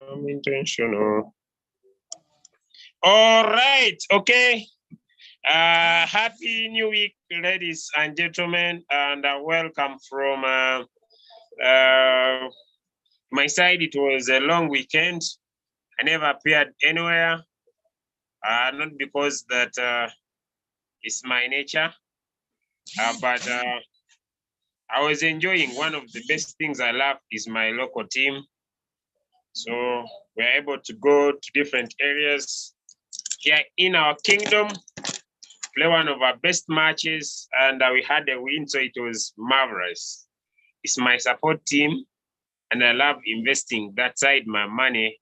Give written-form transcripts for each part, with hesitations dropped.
Intentional. All right, okay. Happy New Week, ladies and gentlemen, and welcome from my side. It was a long weekend. I never appeared anywhere, not because that it's my nature, but I was enjoying. One of the best things I love is my local team. So we're able to go to different areas here in our kingdom, play one of our best matches, and we had a win, so it was marvelous. It's my support team, and I love investing that side my money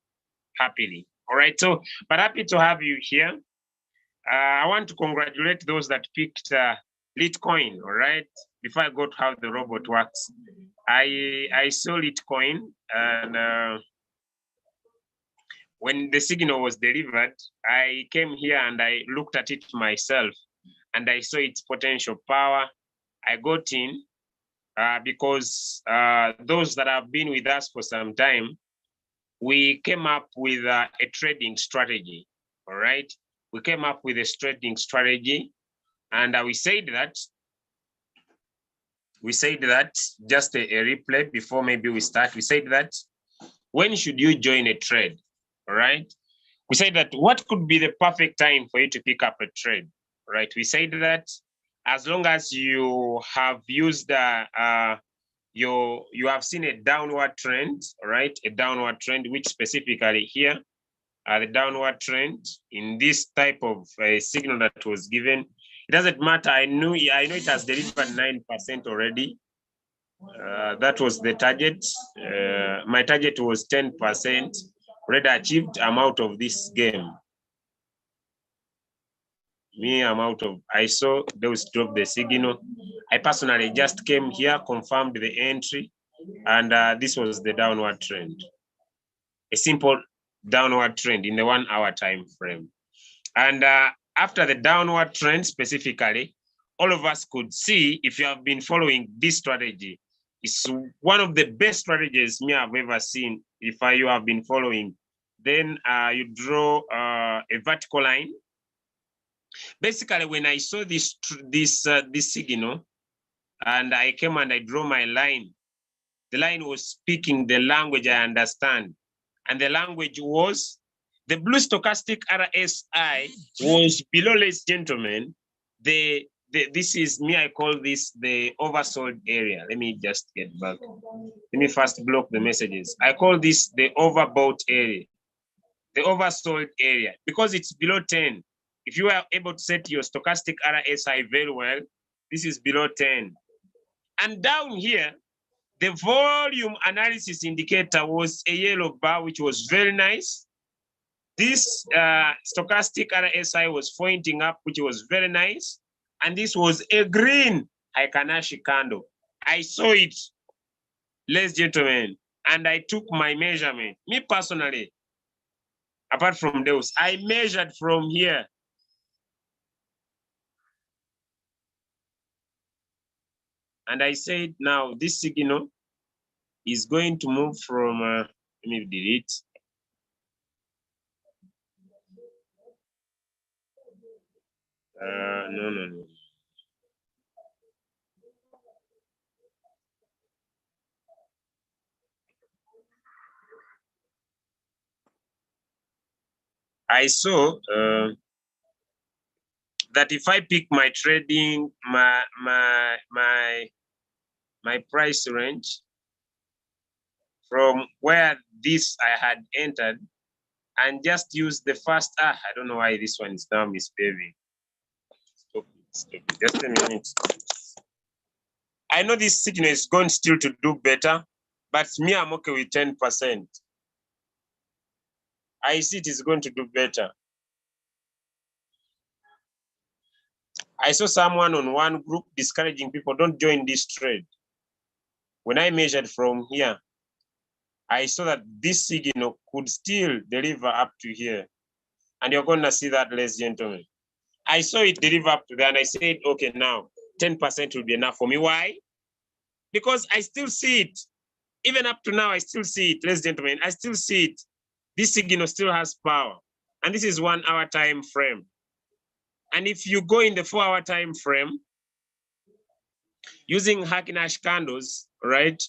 happily. All right, so, but happy to have you here. I want to congratulate those that picked Litecoin, all right? Before I go to how the robot works, I saw Litecoin, and when the signal was delivered, I came here and I looked at it myself, and I saw its potential power. I got in because those that have been with us for some time, we came up with a trading strategy, all right? We came up with a trading strategy, and we said that, just a replay before maybe we start. We said that, when should you join a trade, all right? We said that what could be the perfect time for you to pick up a trade, right? We said that as long as you have used you have seen a downward trend, all right? A downward trend, which specifically here, the downward trend in this type of signal that was given. It doesn't matter. I know it has delivered 9% already. That was the target. My target was 10%. Already achieved. I'm out of this game. I saw those drop the signal. I personally just came here, confirmed the entry, and this was the downward trend. A simple downward trend in the 1 hour time frame. And after the downward trend specifically, all of us could see, if you have been following this strategy, it's one of the best strategies me I've ever seen. If you have been following, then you draw a vertical line. Basically, when I saw this signal, and I came and I drew my line, the line was speaking the language I understand, and the language was the blue stochastic RSI was below, ladies and gentlemen. This is me. I call this the oversold area. Let me just get back. Let me first block the messages. I call this the overbought area, the oversold area, because it's below 10. If you are able to set your stochastic RSI very well, this is below 10. And down here, the volume analysis indicator was a yellow bar, which was very nice. This stochastic RSI was pointing up, which was very nice. And this was a green Heikin-Ashi candle. I saw it, ladies and gentlemen, and I took my measurement. Me personally, apart from those, I measured from here. And I said, now this signal is going to move from, let me delete. No. I saw that if I pick my trading, my price range from where this I had entered, and just use the first, I don't know why this one is now misbehaving. Stop it, just a minute. I know this signal is going still to do better, but me, I'm okay with 10%. I see it is going to do better. I saw someone on one group discouraging people, don't join this trade. When I measured from here, I saw that this signal could still deliver up to here. And you're going to see that, ladies and gentlemen. I saw it deliver up to there, and I said, okay, now 10% will be enough for me. Why? Because I still see it. Even up to now, I still see it, ladies and gentlemen. I still see it. This signal still has power. And this is 1 hour time frame. And if you go in the 4 hour time frame, using Hackinash candles, right?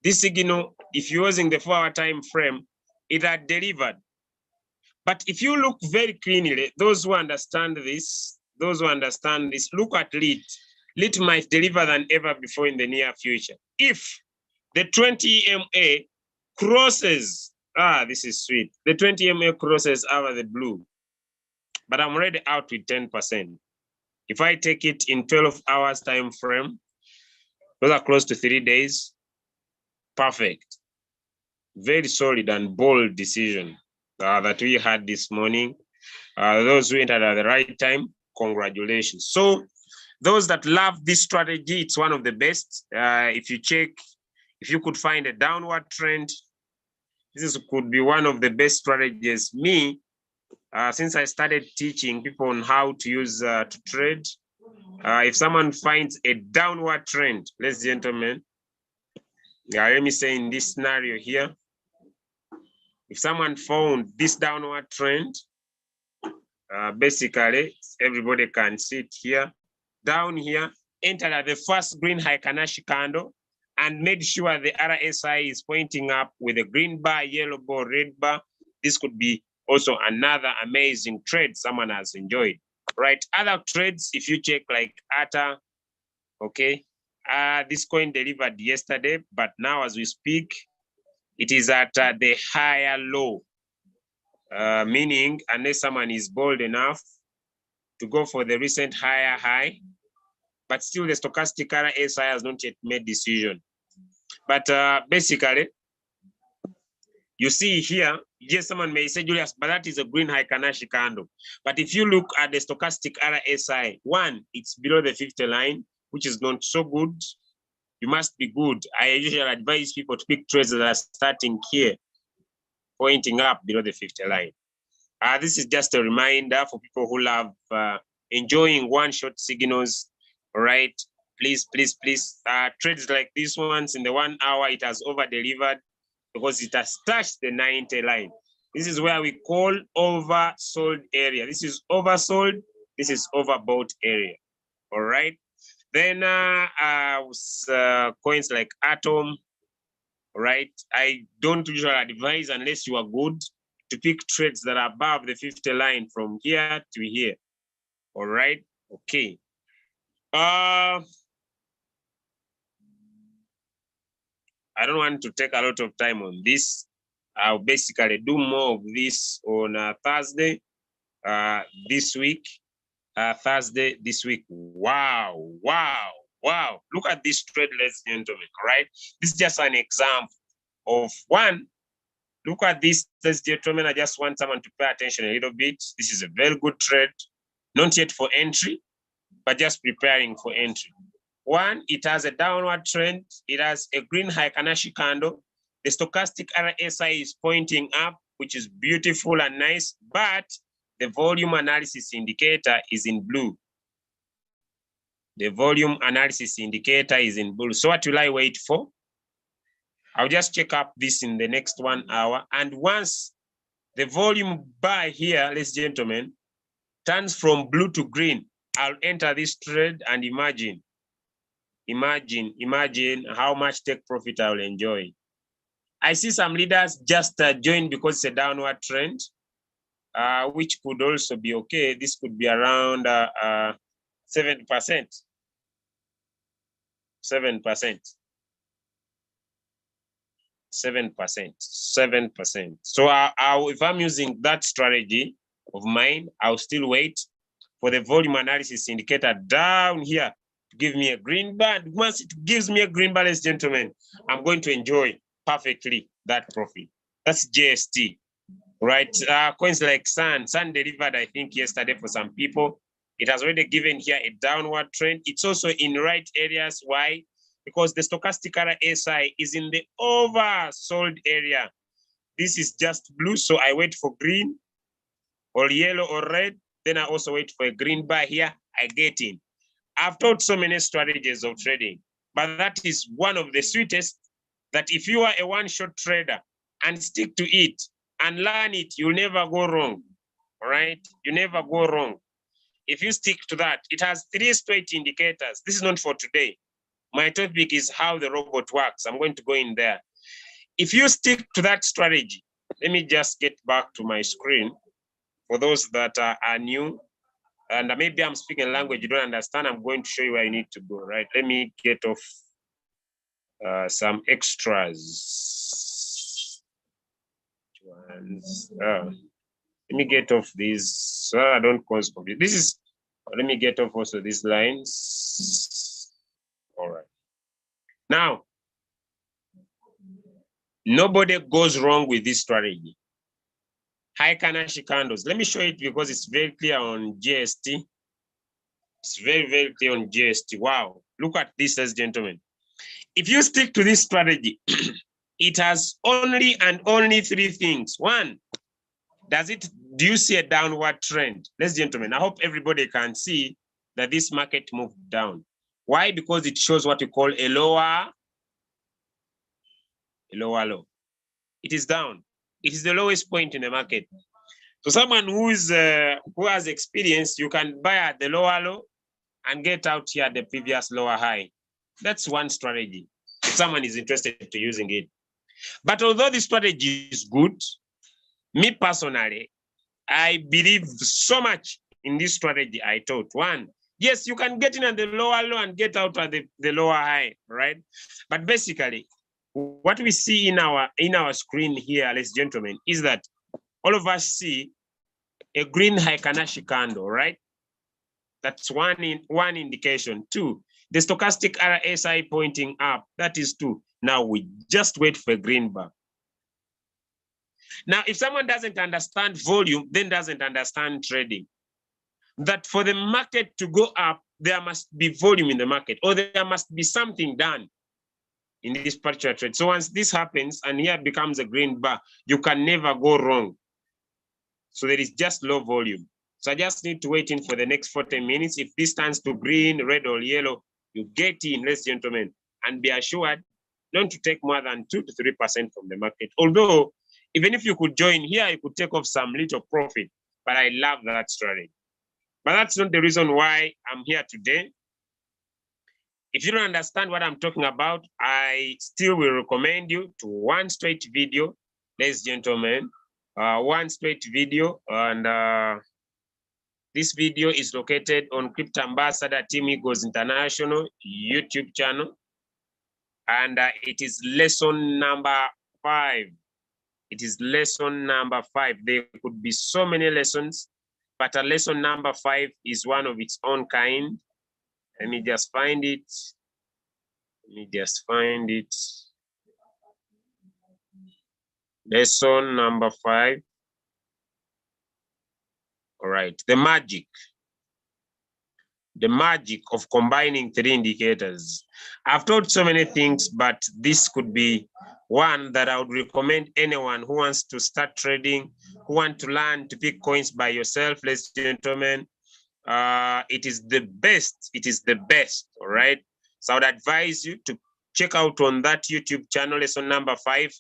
This signal, if you're using the 4 hour time frame, it had delivered. But if you look very cleanly, those who understand this, look at LIT. LIT might deliver than ever before in the near future. If the 20 EMA crosses, this is sweet. The 20 EMA crosses over the blue, but I'm already out with 10%. If I take it in 12 hours time frame, those are close to 3 days. Perfect. Very solid and bold decision that we had this morning. Those who entered at the right time, congratulations. So those that love this strategy, it's one of the best. If you check, if you could find a downward trend, this could be one of the best strategies. Me, since I started teaching people on how to use to trade, if someone finds a downward trend, ladies and gentlemen, let me say in this scenario here, if someone found this downward trend, basically everybody can see it here, down here, enter at the first green Heikanshi candle and made sure the RSI is pointing up with a green bar, yellow bar, red bar. This could be also another amazing trade someone has enjoyed, right? Other trades, if you check like ATA, okay, this coin delivered yesterday, but now as we speak, it is at the higher low, meaning unless someone is bold enough to go for the recent higher high, but still the stochastic RSI has not yet made decision. But basically, you see here, yes, someone may say, Julius, but that is a green Heikanshi candle. But if you look at the stochastic RSI, one, it's below the 50 line, which is not so good. You must be good. I usually advise people to pick trades that are starting here, pointing up below the 50 line. This is just a reminder for people who love enjoying one-shot signals, right? Please, please, please, trades like these ones in the 1 hour, it has over-delivered because it has touched the 90 line. This is where we call oversold area. This is oversold, this is overbought area, all right? Then coins like Atom, right? I don't usually advise unless you are good to pick trades that are above the 50 line from here to here, all right? Okay. I don't want to take a lot of time on this. I'll basically do more of this on Thursday this week. Thursday this week. Wow, wow, wow. Look at this trade, ladies and gentlemen, all right? This is just an example of one. Look at this, ladies and gentlemen. I just want someone to pay attention a little bit. This is a very good trade, not yet for entry, but just preparing for entry. One, it has a downward trend. It has a green Heikanshi candle. The stochastic RSI is pointing up, which is beautiful and nice, but the volume analysis indicator is in blue. The volume analysis indicator is in blue. So what will I wait for? I'll just check up this in the next 1 hour. And once the volume bar here, ladies and gentlemen, turns from blue to green, I'll enter this trade and imagine how much take profit I will enjoy. I see some leaders just join because it's a downward trend, which could also be okay. This could be around 7%. 7%. So if I'm using that strategy of mine, I'll still wait for the volume analysis indicator down here to give me a green bar. Once it gives me a green bar, ladies and gentlemen, I'm going to enjoy perfectly that profit. That's JST, right? Coins like Sun delivered, I think, yesterday for some people. It has already given here a downward trend. It's also in right areas. Why? Because the stochastic RSI is in the oversold area. This is just blue, so I wait for green or yellow or red. Then I also wait for a green bar here. I get in. I've taught so many strategies of trading, but that is one of the sweetest, that if you are a one-shot trader and stick to it and learn it, you'll never go wrong. All right, you never go wrong. If you stick to that, it has 3 straight indicators. This is not for today. My topic is how the robot works. I'm going to go in there. If you stick to that strategy, let me just get back to my screen for those that are new. And maybe I'm speaking a language you don't understand. I'm going to show you where you need to go, right? Let me get off some extras. Let me get off these so I don't cause conflict. This is, let me get off also these lines. All right. Now, nobody goes wrong with this strategy. High Kanashi candles. Let me show it because it's very clear on GST. It's very, very clear on GST. Wow. Look at this, ladies and gentlemen. If you stick to this strategy, it has only and only 3 things. One, do you see a downward trend? Ladies and gentlemen, I hope everybody can see that this market moved down. Why? Because it shows what we call a lower low. It is down. It is the lowest point in the market. So someone who has experience, you can buy at the lower low and get out here at the previous lower high. That's one strategy. If someone is interested to using it. But although this strategy is good, me personally, I believe so much in this strategy. I thought, one, yes, you can get in at the lower low and get out at the lower high, right? But basically, what we see in our screen here, ladies and gentlemen, is that all of us see a green Kanashi candle, right? That's one indication. 2, the stochastic RSI pointing up. That is 2. Now we just wait for a green bar. Now, if someone doesn't understand volume, then doesn't understand trading. That for the market to go up, there must be volume in the market, or there must be something done in this particular trade. So once this happens and here becomes a green bar, you can never go wrong. So there is just low volume. So I just need to wait in for the next 40 minutes. If this turns to green, red, or yellow, you get in, ladies and gentlemen, and be assured not to take more than 2 to 3% from the market. Although, even if you could join here, you could take off some little profit. But I love that strategy. But that's not the reason why I'm here today. If you don't understand what I'm talking about, I still will recommend you to one straight video, ladies and gentlemen, one straight video. And this video is located on Crypto Ambassador Team Eagles International YouTube channel. And it is lesson number 5. It is lesson number 5. There could be so many lessons, but a lesson number 5 is one of its own kind. Let me just find it. Lesson number 5. All right, the magic of combining 3 indicators. I've taught so many things, but this could be one that I would recommend anyone who wants to start trading, who want to learn to pick coins by yourself, ladies and gentlemen. It is the best. It is the best. All right. So I would advise you to check out on that YouTube channel, lesson number 5.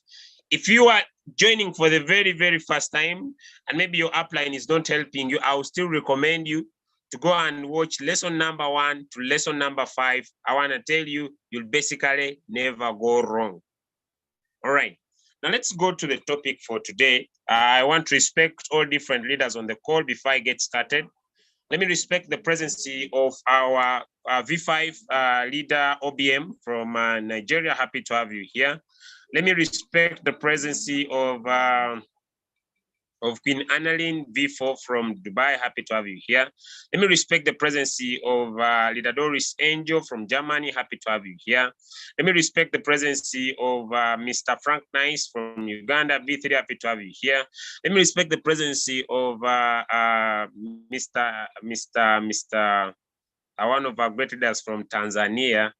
If you are joining for the very, very first time, and maybe your upline is not helping you, I will still recommend you to go and watch lesson number 1 to lesson number 5. I want to tell you, you'll basically never go wrong. All right. Now let's go to the topic for today. I want to respect all different leaders on the call before I get started. Let me respect the presence of our V5 leader, OBM from Nigeria. Happy to have you here. Let me respect the presence of Queen Annalyn V4 from Dubai. Happy to have you here. Let me respect the presence of Leader Doris Angel from Germany. Happy to have you here. Let me respect the presence of Mr. Frank Nice from Uganda. V3, happy to have you here. Let me respect the presence of one of our great leaders from Tanzania.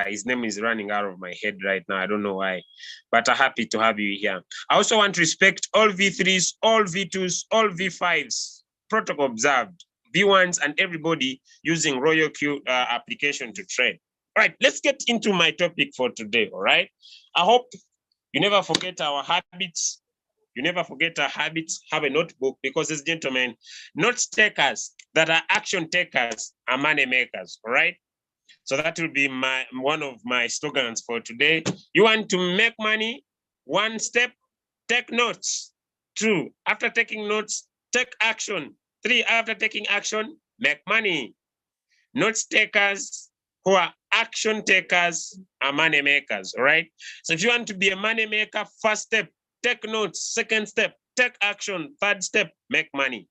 His name is running out of my head right now. I don't know why, but I'm happy to have you here. I also want to respect all V3s, all V2s, all V5s, protocol observed, V1s, and everybody using Royalq application to trade. All right, let's get into my topic for today, all right? I hope you never forget our habits. You never forget our habits. Have a notebook because, as gentlemen, note takers that are action takers are money makers. All right. So that will be one of my slogans for today. You want to make money? One step, take notes. 2, after taking notes, take action. 3, after taking action, make money. Notes takers who are action takers are money makers, all right? So if you want to be a money maker, first step, take notes. Second step, take action. Third step, make money.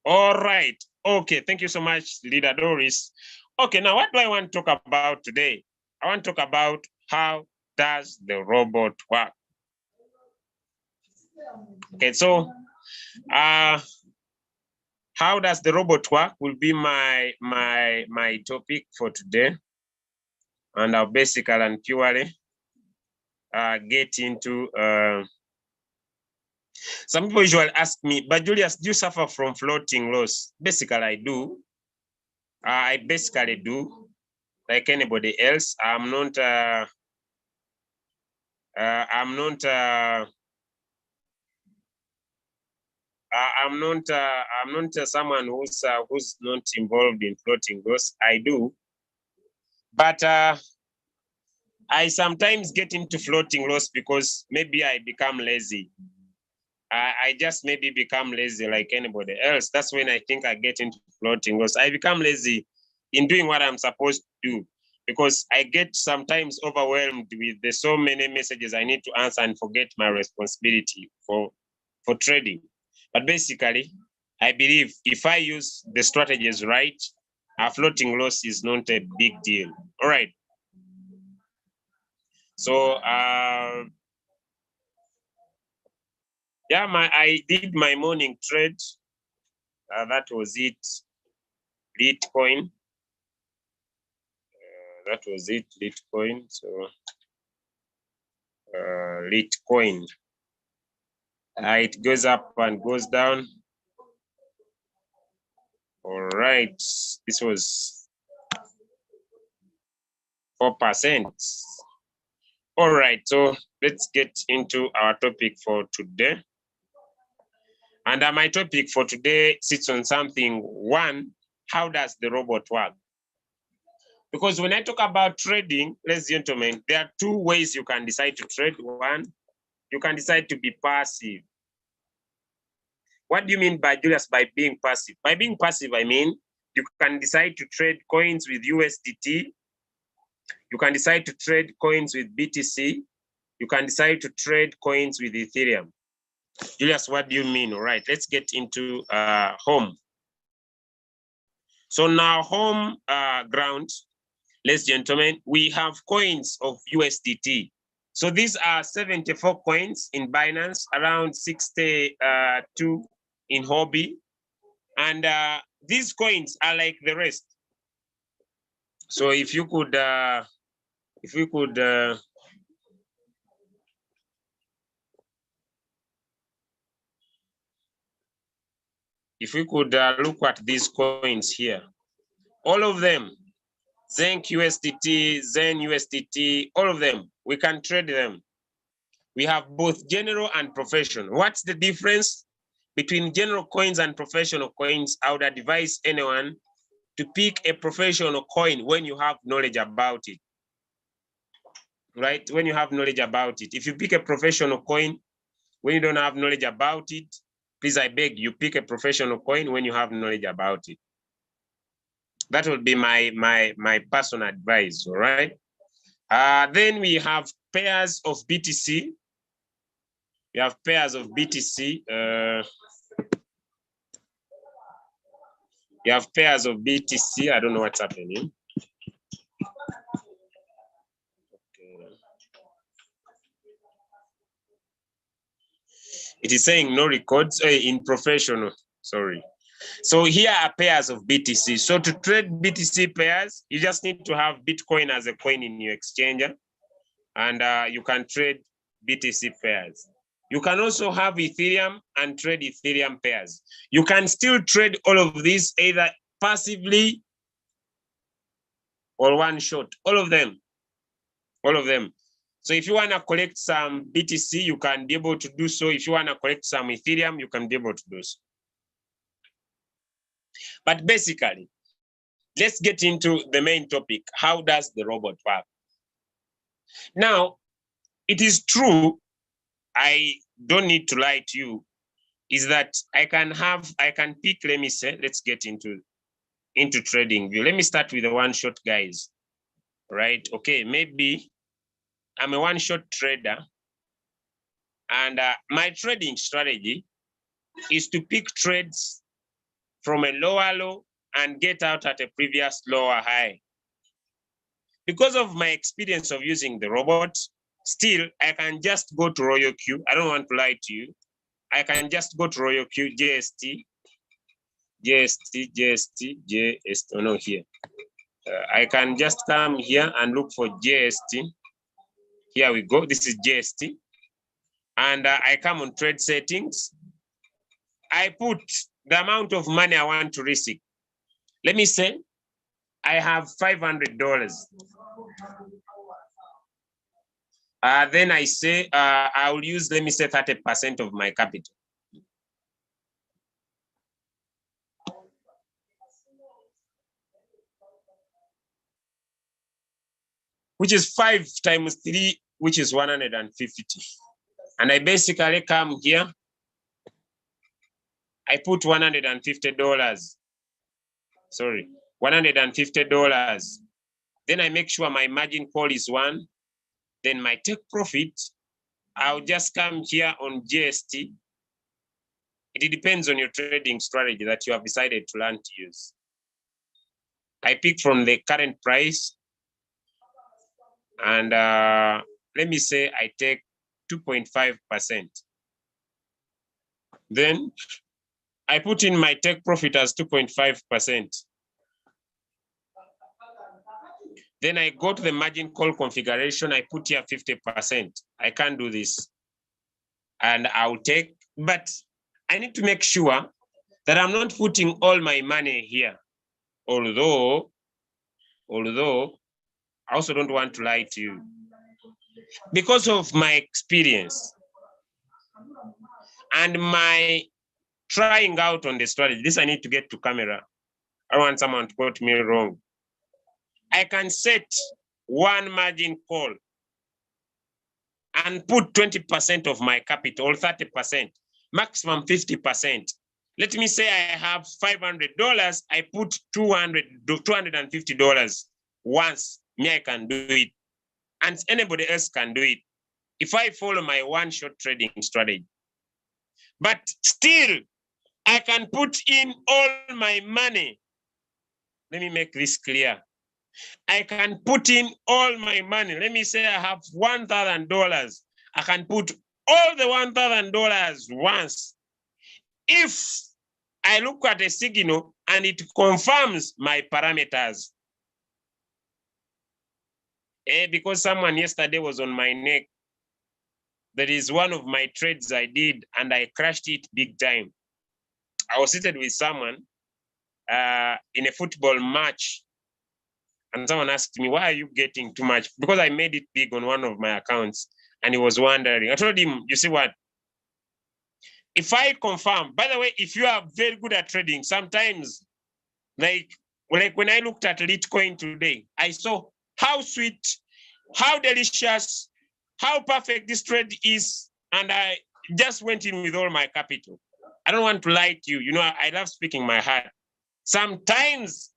All right. Okay, thank you so much, Leader Doris. Okay, now what do I want to talk about today? I want to talk about how does the robot work? Okay, so how does the robot work will be my topic for today. And I'll basically and purely get into some people usually ask me, but Julius, do you suffer from floating loss? Basically, I do. I basically do, like anybody else. I'm not someone who's not involved in floating loss. I do, but I sometimes get into floating loss because maybe I become lazy. I just maybe become lazy like anybody else. That's when I think I get into floating loss. I become lazy in doing what I'm supposed to do because I get sometimes overwhelmed with the so many messages I need to answer and forget my responsibility for trading. But basically, I believe if I use the strategies right, a floating loss is not a big deal. All right. So yeah, I did my morning trade. That was it. Bitcoin. That was it. Bitcoin. So Bitcoin. It goes up and goes down. All right. This was 4%. All right. So let's get into our topic for today. And my topic for today sits on something. One, how does the robot work? Because when I talk about trading, ladies and gentlemen, there are 2 ways you can decide to trade. One, you can decide to be passive. What do you mean by Julius by being passive? By being passive, I mean you can decide to trade coins with USDT. You can decide to trade coins with BTC. You can decide to trade coins with Ethereum. Julius, what do you mean? All right, let's get into home. So now home ground, ladies and gentlemen, we have coins of USDT. So these are 74 coins in Binance, around 62 in Hobby. And these coins are like the rest. So if you could, look at these coins here, all of them, Zenk USDT, Zen USDT, all of them, we can trade them. We have both general and professional. What's the difference between general coins and professional coins? I would advise anyone to pick a professional coin when you have knowledge about it, right? When you have knowledge about it. If you pick a professional coin when you don't have knowledge about it, please, I beg you, pick a professional coin when you have knowledge about it. That would be my personal advice, all right? Then we have pairs of BTC. We have pairs of BTC. You have pairs of BTC. I don't know what's happening. Okay. It is saying no records in professional, sorry. So here are pairs of BTC. So to trade BTC pairs, you just need to have Bitcoin as a coin in your exchanger, and you can trade BTC pairs. You can also have Ethereum and trade Ethereum pairs. You can still trade all of these either passively or one shot, all of them. So if you want to collect some BTC, you can be able to do so. If you want to collect some Ethereum, you can be able to do so. But basically, let's get into the main topic. How does the robot work? Now, it is true, I don't need to lie to you, is that I can pick, let me say, let's get into trading view. Let me start with the one shot guys, right? Okay, maybe I'm a one shot trader, and my trading strategy is to pick trades from a lower low and get out at a previous lower high. Because of my experience of using the robot, still, I can just go to Royalq. I don't want to lie to you. I can just go to Royalq, JST, oh no, here. I can just come here and look for JST. Here we go, this is JST. And I come on trade settings. I put the amount of money I want to risk. Let me say, I have $500. Then I say, I will use, let me say 30% of my capital. Which is 5 times 3, which is 150. And I basically come here, I put $150. Sorry, $150. Then I make sure my margin call is 1. Then my take profit, I'll just come here on GST. It depends on your trading strategy that you have decided to learn to use. I pick from the current price, and let me say I take 2.5%. Then I put in my take profit as 2.5%. Then I go to the margin call configuration, I put here 50%. I can't do this. And I'll take, but I need to make sure that I'm not putting all my money here. Although I also don't want to lie to you. Because of my experience and my trying out on the strategy, this I need to get to camera. I don't want someone to quote me wrong. I can set one margin call and put 20% of my capital, or 30%, maximum 50%. Let me say I have $500, I put $250 once. Me, I can do it. And anybody else can do it if I follow my one-shot trading strategy. But still, I can put in all my money. Let me make this clear. I can put in all my money. Let me say I have $1,000. I can put all the $1,000 once. If I look at a signal and it confirms my parameters. Because someone yesterday was on my neck. That is one of my trades I did, and I crashed it big time. I was seated with someone in a football match. And someone asked me, why are you getting too much? Because I made it big on one of my accounts, and he was wondering. I told him, you see what? If I confirm, by the way, if you are very good at trading, sometimes, like when I looked at Litecoin today, I saw how sweet, how delicious, how perfect this trade is, and I just went in with all my capital. I don't want to lie to you. You know, I love speaking my heart. Sometimes,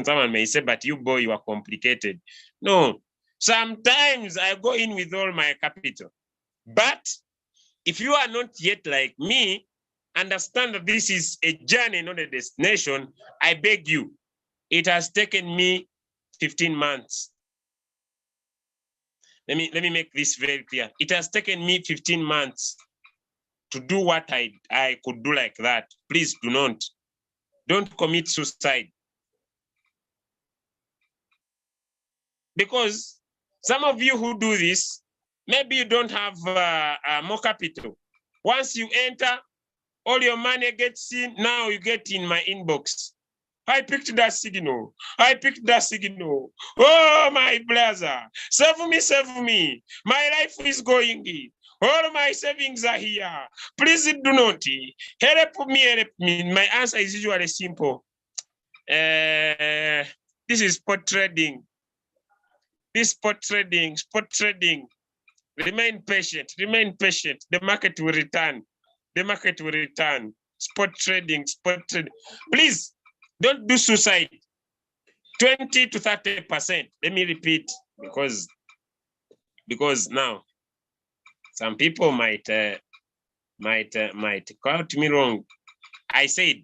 someone may say, but you boy, you are complicated. No, sometimes I go in with all my capital. But if you are not yet like me, understand that this is a journey, not a destination. I beg you, it has taken me 15 months. Let me make this very clear. It has taken me 15 months to do what I could do like that. Please don't commit suicide. Because some of you who do this, maybe you don't have more capital. Once you enter, all your money gets in, now you get in my inbox. I picked that signal. I picked that signal. Oh, my brother, save me, save me. My life is going in. All my savings are here. Please do not help me, help me. My answer is usually simple. This is spot trading. This spot trading, spot trading. Remain patient, remain patient. The market will return. The market will return. Spot trading, spot trading. Please don't do suicide. 20 to 30%. Let me repeat, because now some people might quote me wrong. I said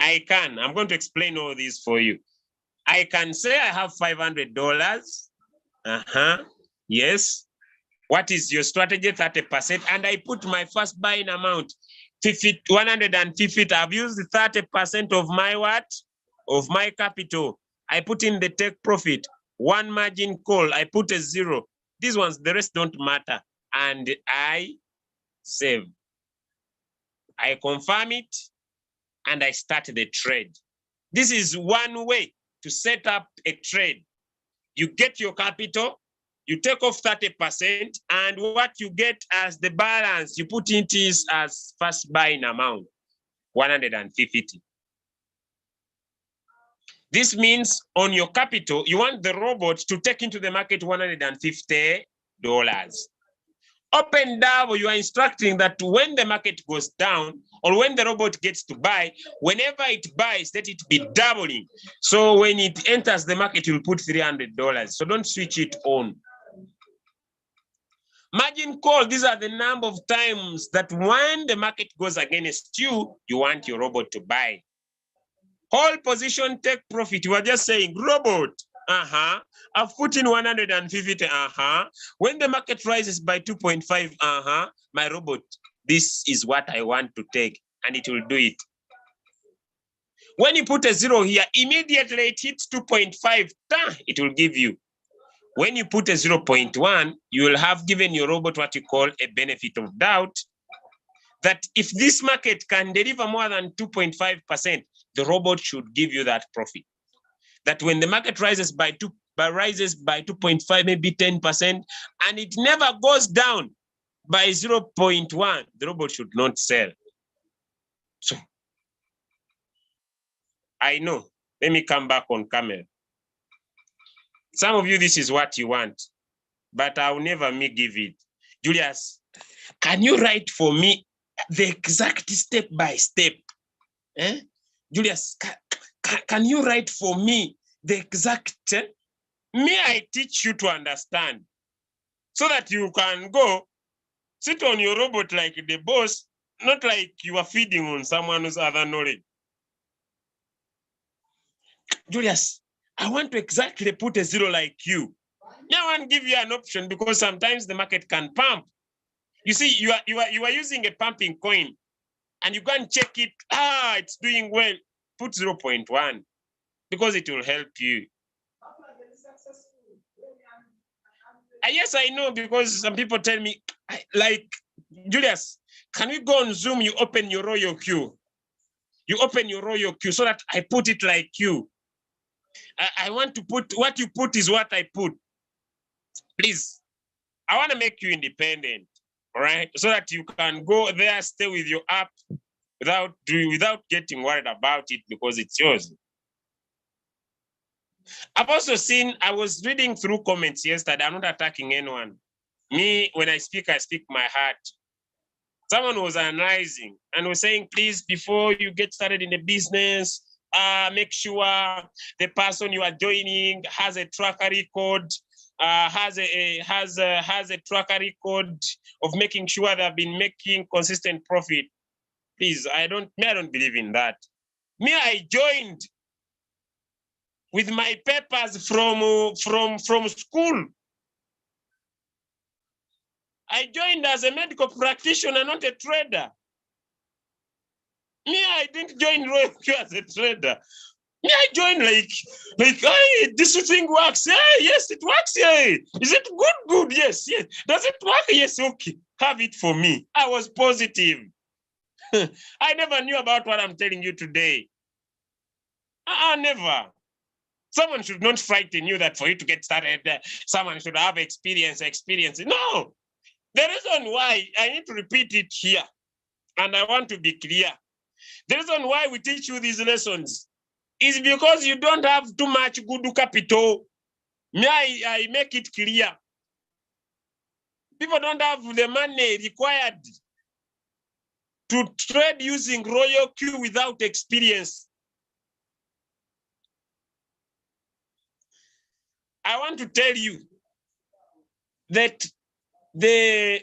I'm going to explain all this for you. I can say I have $500. Yes. What is your strategy? 30%. And I put my first buying amount, 150. I've used 30% of my what? Of my capital. I put in the take profit. One margin call. I put a 0. These ones, the rest don't matter. And I save. I confirm it and I start the trade. This is one way to set up a trade. You get your capital, you take off 30%, and what you get as the balance, you put it is as first buying amount, 150. This means on your capital, you want the robot to take into the market $150. Open double, you are instructing that when the market goes down or when the robot gets to buy, whenever it buys, let it be doubling. So when it enters the market, you'll put $300. So don't switch it on. Margin call, these are the number of times that when the market goes against you, you want your robot to buy. Whole position take profit. You are just saying, robot, I've put in 150, When the market rises by 2.5, my robot, this is what I want to take, and it will do it. When you put a 0 here, immediately it hits 2.5, it will give you. When you put a 0.1, you will have given your robot what you call a benefit of doubt, that if this market can deliver more than 2.5%, the robot should give you that profit. That when the market rises by 2.5, maybe 10%, and it never goes down by 0.1, the robot should not sell. So I know. Let me come back on camera. Some of you, this is what you want, but I'll never give it. Julius, can you write for me the exact step by step? Julius, can you write for me the exact? Me, I teach you to understand so that you can go sit on your robot like the boss, not like you are feeding on someone's other knowledge. Julius, I want to exactly put a 0 like you. Now I want to give you an option because sometimes the market can pump. You see, you are using a pumping coin and you can check it. It's doing well. Put 0.1 because it will help you. Yes, I know, because some people tell me, like, Julius, can we go on Zoom? You open your Royalq. You open your Royalq so that I put it like you. I want to put what you put is what I put. Please, I want to make you independent, all right? So that you can go there, stay with your app without getting worried about it because it's yours. I've also seen, I was reading through comments yesterday. I'm not attacking anyone. Me, when I speak my heart. Someone was analyzing and was saying, please, before you get started in the business, make sure the person you are joining has a tracker record, has a tracker record of making sure they've been making consistent profit. Please, I don't believe in that. Me, I joined with my papers from school. I joined as a medical practitioner, not a trader. Me, I didn't join Royalq as a trader. Me, I joined like, hey, this thing works. Hey, yes, it works. Hey, is it good? Good, yes, yes. Does it work? Yes, okay. Have it for me. I was positive. I never knew about what I'm telling you today. Never. Someone should not frighten you that for you to get started, someone should have experience. No. The reason why, I need to repeat it here, and I want to be clear. The reason why we teach you these lessons is because you don't have too much good capital. May I make it clear? People don't have the money required to trade using Royalq without experience. I want to tell you that the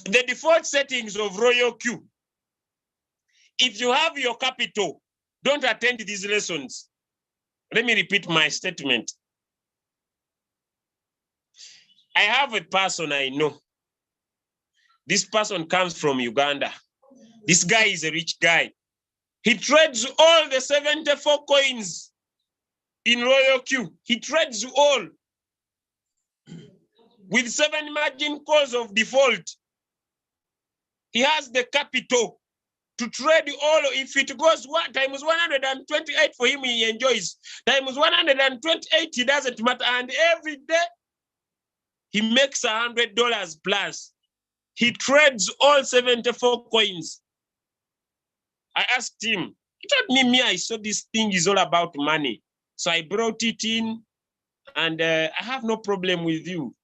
default settings of Royalq, if you have your capital, don't attend these lessons. Let me repeat my statement. I have a person I know. This person comes from Uganda. This guy is a rich guy. He trades all the 74 coins in Royalq. He trades all with 7 margin calls of default. He has the capital to trade all. If it goes times 128 for him, he enjoys. Times 128, he doesn't matter. And every day, he makes $100 plus. He trades all 74 coins. I asked him, he told me, I saw this thing is all about money. So I brought it in, and I have no problem with you.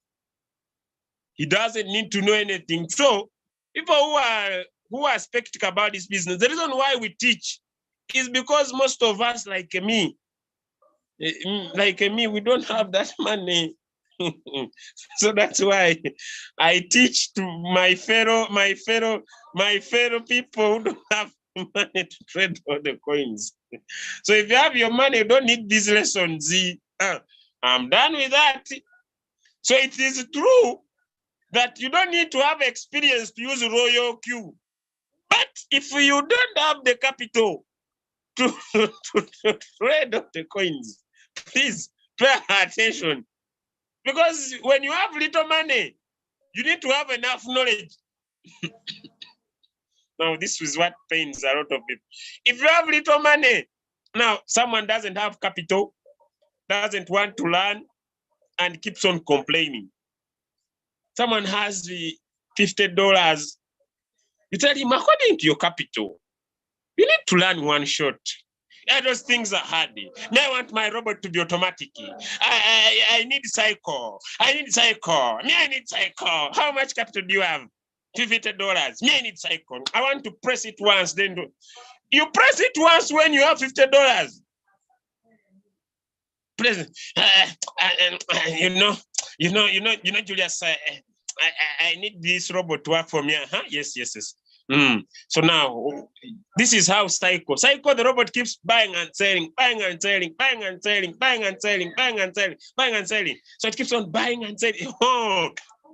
He doesn't need to know anything. So people who are skeptical about this business, the reason why we teach is because most of us, like me, we don't have that money. So that's why I teach to my fellow people who don't have money to trade all the coins. So if you have your money, you don't need these lessons. I'm done with that. So it is true that you don't need to have experience to use Royalq. But if you don't have the capital to trade all the coins, please pay attention. Because when you have little money, you need to have enough knowledge. Now, this is what pains a lot of people. If you have little money, now someone doesn't have capital, doesn't want to learn, and keeps on complaining. Someone has the $50. You tell him, according to your capital, you need to learn one shot. Yeah, those things are hard. Now I want my robot to be automatic. I need cycle. I need cycle. Me, I need cycle. How much capital do you have? $50. Me, I need cycle. I want to press it once, then do. You press it once when you have $50. Press, Julius. I need this robot to work for me. Yes. So now, this is how Psycho, the robot keeps buying and selling. So it keeps on buying and selling. Oh,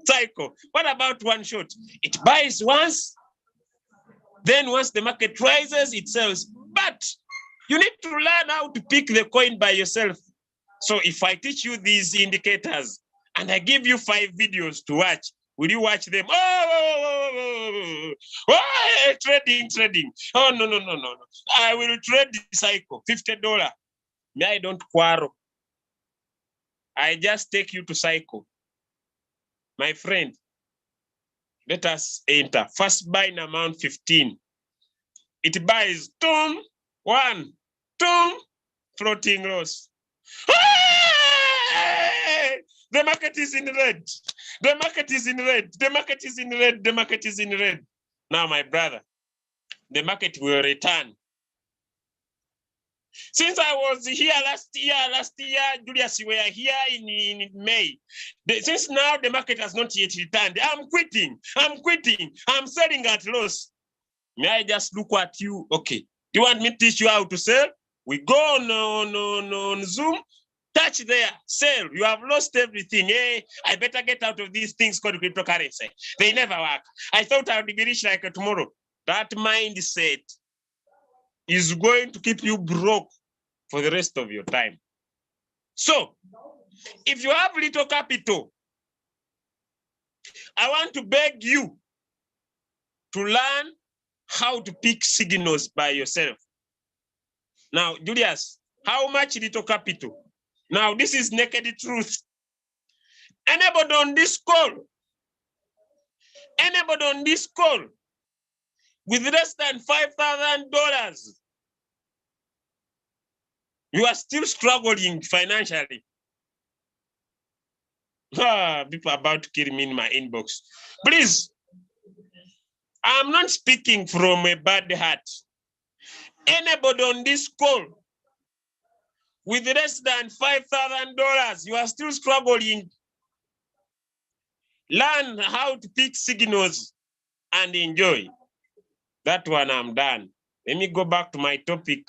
Psycho. What about one shot? It buys once, then once the market rises, it sells. But you need to learn how to pick the coin by yourself. So if I teach you these indicators and I give you 5 videos to watch, will you watch them? Trading. Oh, no. I will trade the cycle, $50. Me, I don't quarrel. I just take you to cycle. My friend, let us enter. First buying amount 15. It buys 1, floating loss. The market is in red. The market is in red. Now, my brother, the market will return. Since I was here last year, Julius, we were here in May. Since now the market has not yet returned. I'm quitting. I'm selling at loss. May I just look at you? Okay. Do you want me to teach you how to sell? We go on Zoom. Touch there, sell. You have lost everything. I better get out of these things called cryptocurrency. They never work. I thought I would be rich like tomorrow. That mindset is going to keep you broke for the rest of your time. So, if you have little capital, I want to beg you to learn how to pick signals by yourself. Now, Julius, How much little capital? Now, this is naked truth. Anybody on this call? Anybody on this call with less than $5,000, you are still struggling financially. People are about to kill me in my inbox. Please, I'm not speaking from a bad heart. Anybody on this call with less than $5,000, you are still struggling. Learn how to pick signals and enjoy. That one I'm done. Let me go back to my topic.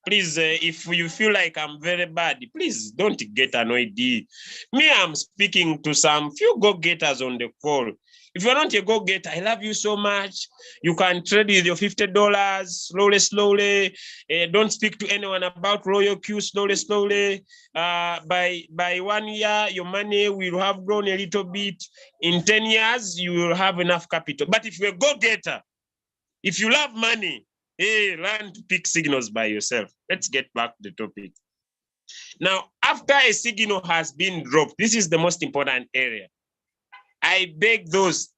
Please, if you feel like I'm very bad, please don't get annoyed. Me, I'm speaking to some few go-getters on the call. If you're not a go-getter, I love you so much. You can trade with your $50 slowly. Don't speak to anyone about Royalq slowly. By 1 year, your money will have grown a little bit. In 10 years, you will have enough capital. But if you're a go-getter, if you love money, hey, learn to pick signals by yourself. Let's get back to the topic. Now, after a signal has been dropped, this is the most important area. I beg those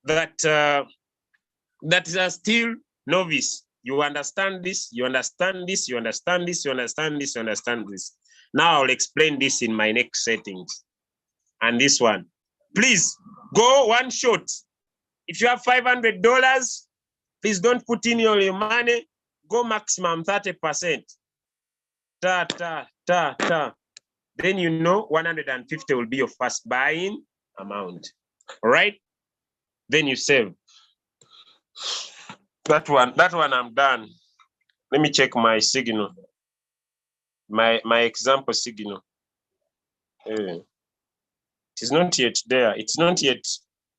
that that are still novice. You understand this, you understand this, you understand this, you understand this, you understand this. Now I'll explain this in my next settings. And this one. Please go one shot. If you have $500, please don't put in all your money. Go maximum 30%. Then you know 150 will be your first buying amount. All right? Then you save. That one I'm done. Let me check my signal. My example signal. It is not yet there. It's not yet.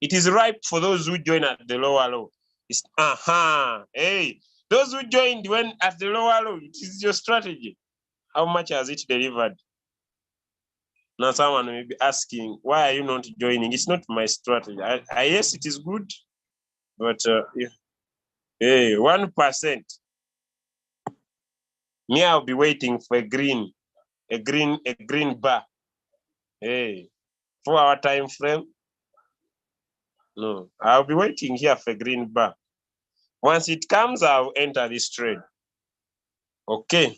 It is ripe for those who join at the lower low. It's hey, those who joined when at the lower low, it is your strategy. How much has it delivered? Now someone may be asking, why are you not joining? It's not my strategy. Yes, it is good, but hey, 1%. Me, I'll be waiting for a green bar. Hey, 4-hour time frame. No, I'll be waiting here for a green bar. Once it comes, I'll enter this trade. Okay.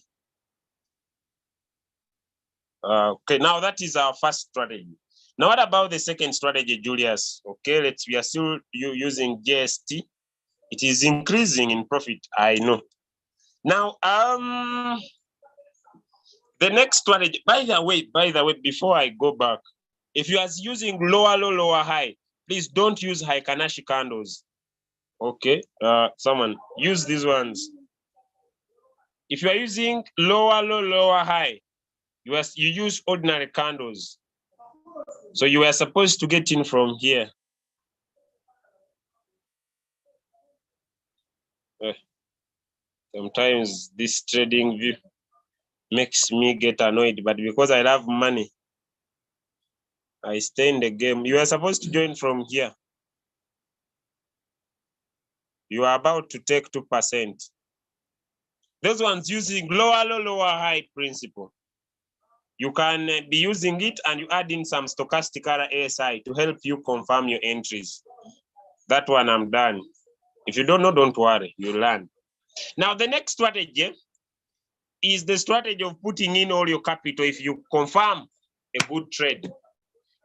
Okay, now that is our first strategy. Now, what about the second strategy, Julius? Okay, we are still using JST. It is increasing in profit, I know. Now, the next strategy, by the way, before I go back, if you are using lower low, lower high, please don't use Heikanshi candles. Okay, someone use these ones. If you are using lower low, lower high, you use ordinary candles. So you are supposed to get in from here. Sometimes this trading view makes me get annoyed, but because I love money, I stay in the game. You are supposed to join from here. You are about to take 2%. Those ones using lower low, lower high principle. You can be using it and you add in some stochastic RSI to help you confirm your entries. That one I'm done. If you don't know, don't worry, you learn. Now, the next strategy is the strategy of putting in all your capital if you confirm a good trade.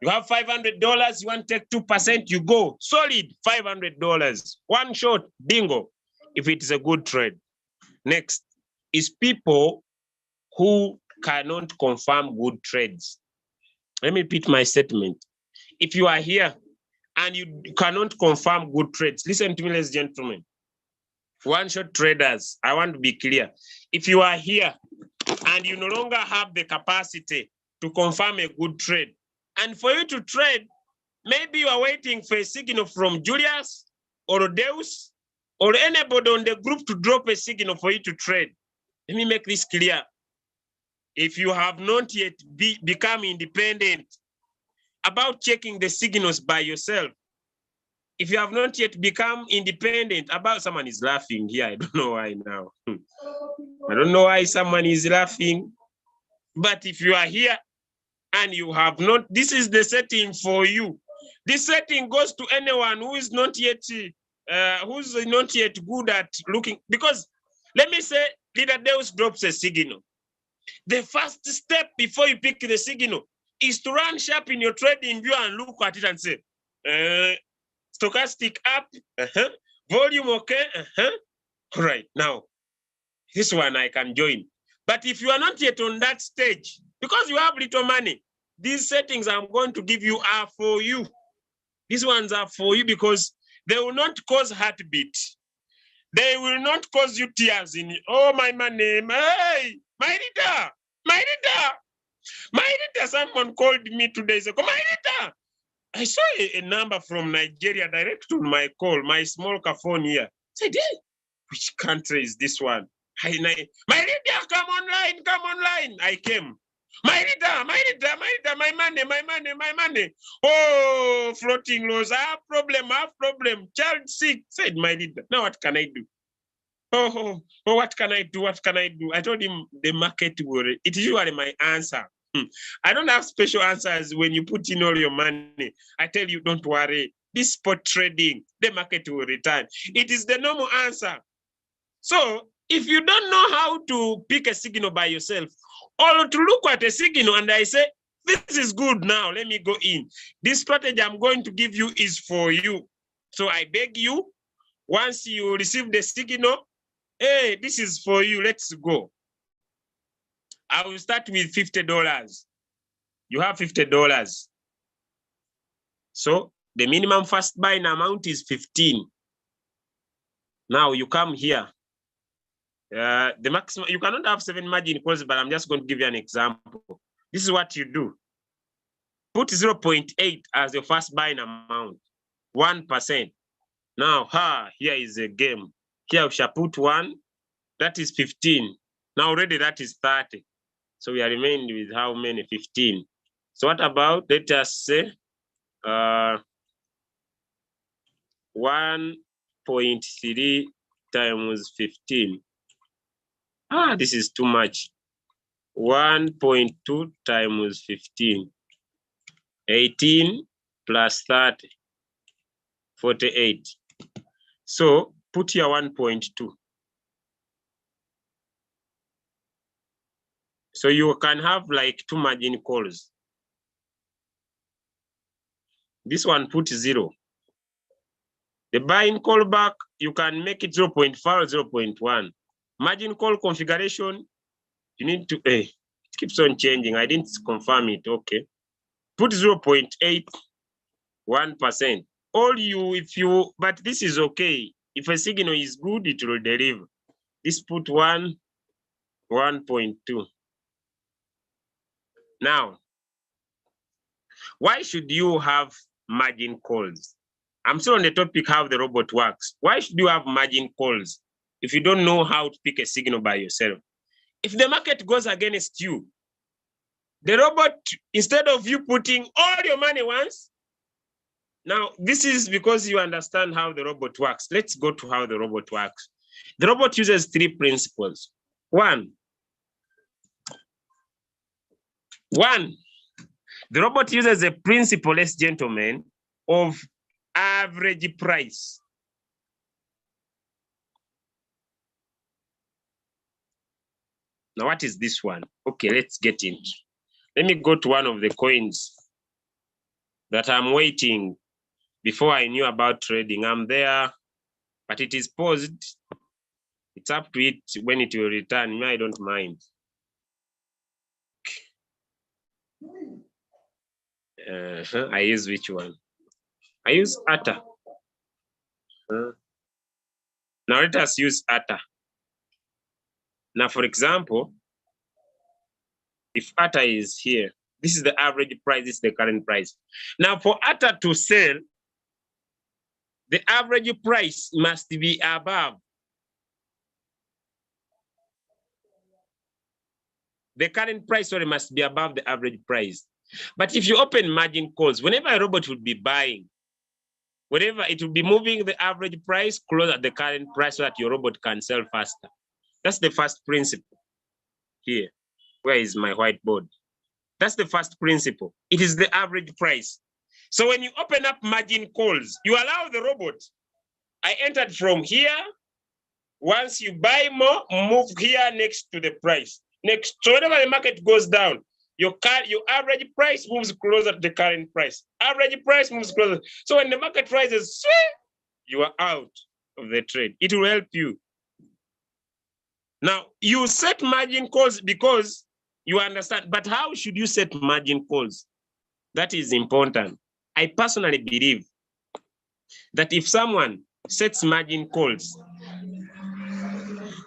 You have $500, you want to take 2%, you go. Solid $500. One shot, bingo, if it is a good trade. Next is people who cannot confirm good trades. Let me repeat my statement. If you are here and you cannot confirm good trades, listen to me, ladies and gentlemen. One-shot traders, I want to be clear. If you are here and you no longer have the capacity to confirm a good trade, and for you to trade, maybe you are waiting for a signal from Julius or Deus or anybody on the group to drop a signal for you to trade. Let me make this clear. If you have not yet become independent about checking the signals by yourself, if you have not yet become independent about, someone is laughing here. I don't know why now. I don't know why someone is laughing. But if you are here and you have not, this is the setting for you. This setting goes to anyone who is not yet, who's not yet good at looking. Because let me say, Leader Deus drops a signal. The first step before you pick the signal is to run sharp in your trading view and look at it and say, stochastic up, volume okay, all right, now this one I can join. But if you are not yet on that stage, because you have little money, these settings I'm going to give you are for you. These ones are for you because they will not cause heartbeat. They will not cause you tears in, oh, my money, hey, my leader, my leader, my leader. Someone called me 2 days ago, my leader. I saw a number from Nigeria direct on my call, my small phone here. I said, hey, which country is this one? My leader, come online, come online. I came. My leader, my leader, my leader, my money, my money, my money. Oh, floating loss, problem, child sick, said my leader. Now what can I do? Oh, what can I do? What can I do? I told him the market will, it's usually my answer. I don't have special answers when you put in all your money. I tell you, don't worry. This spot trading, the market will return. It is the normal answer. So if you don't know how to pick a signal by yourself, or to look at a signal and I say, this is good now, let me go in. This strategy I'm going to give you is for you. So I beg you, once you receive the signal, hey, this is for you, let's go. I will start with $50. You have $50. So the minimum first buying amount is 15. Now you come here. The maximum, you cannot have 7 margin calls, but I'm just going to give you an example. This is what you do. Put 0.8 as your first buying amount, 1%. Now, here is a game. Here we shall put 1, that is 15. Now already that is 30. So we are remaining with how many? 15. So what about, let us say, 1.3 times 15. This is too much. 1.2 times 15. 18 plus 30. 48. So put here 1.2. So you can have like 2 margin calls. This one put 0. The buying call back, you can make it 0.5 or 0.1. Margin call configuration, you need to, it keeps on changing. I didn't confirm it, okay. Put 0.8, 1%. All you, but this is okay. If a signal is good, it will deliver. This put 1.2. Now, why should you have margin calls? I'm still on the topic how the robot works. Why should you have margin calls if you don't know how to pick a signal by yourself? If the market goes against you, the robot, instead of you putting all your money once, now this is because you understand how the robot works. Let's go to how the robot works. The robot uses 3 principles. One, the robot uses a principle, ladies and gentlemen, of average price. Now, what is this one? Okay, let's get into. Let me go to one of the coins that I'm waiting before I knew about trading. I'm there, but it is paused. It's up to it when it will return. Me, I don't mind. I use which one? I use ATA. Now let us use ATA. Now, for example, if ATA is here, this is the average price, this is the current price. Now, for ATA to sell, the average price must be above. The current price, sorry, must be above the average price. But if you open margin calls, whenever a robot will be buying, whenever it will be moving the average price closer to the current price so that your robot can sell faster. That's the first principle here. Where is my whiteboard? That's the first principle. It is the average price. So when you open up margin calls, you allow the robot. I entered from here. Once you buy more, move here next to the price. Next, so whenever the market goes down, your average price moves closer to the current price. Average price moves closer. So when the market rises, you are out of the trade. It will help you. Now, you set margin calls because you understand, but how should you set margin calls? That is important. I personally believe that if someone sets margin calls,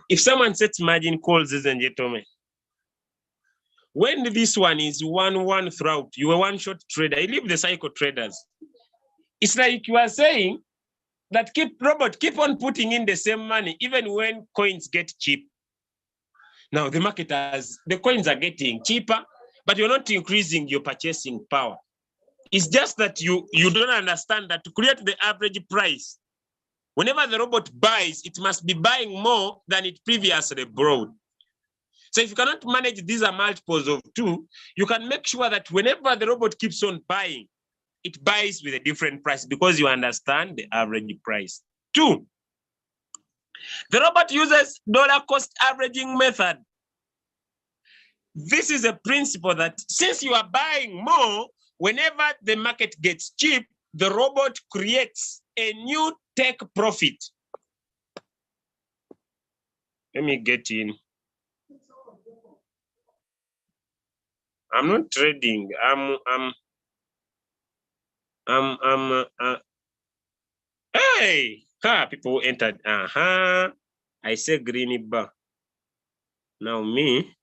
ladies and gentlemen, when this one is 1-1 throughout, you are one short trader, you leave the cycle traders. It's like you are saying that keep on putting in the same money, even when coins get cheap. Now the coins are getting cheaper, but you're not increasing your purchasing power. It's just that you don't understand that to create the average price, whenever the robot buys, it must be buying more than it previously borrowed. So if you cannot manage these are multiples of 2, you can make sure that whenever the robot keeps on buying, it buys with a different price because you understand the average price. 2, the robot uses dollar cost averaging method. This is a principle that since you are buying more, whenever the market gets cheap, the robot creates a new take profit. Let me get in. I'm not trading. Hey, people entered. I say green bar. Now me.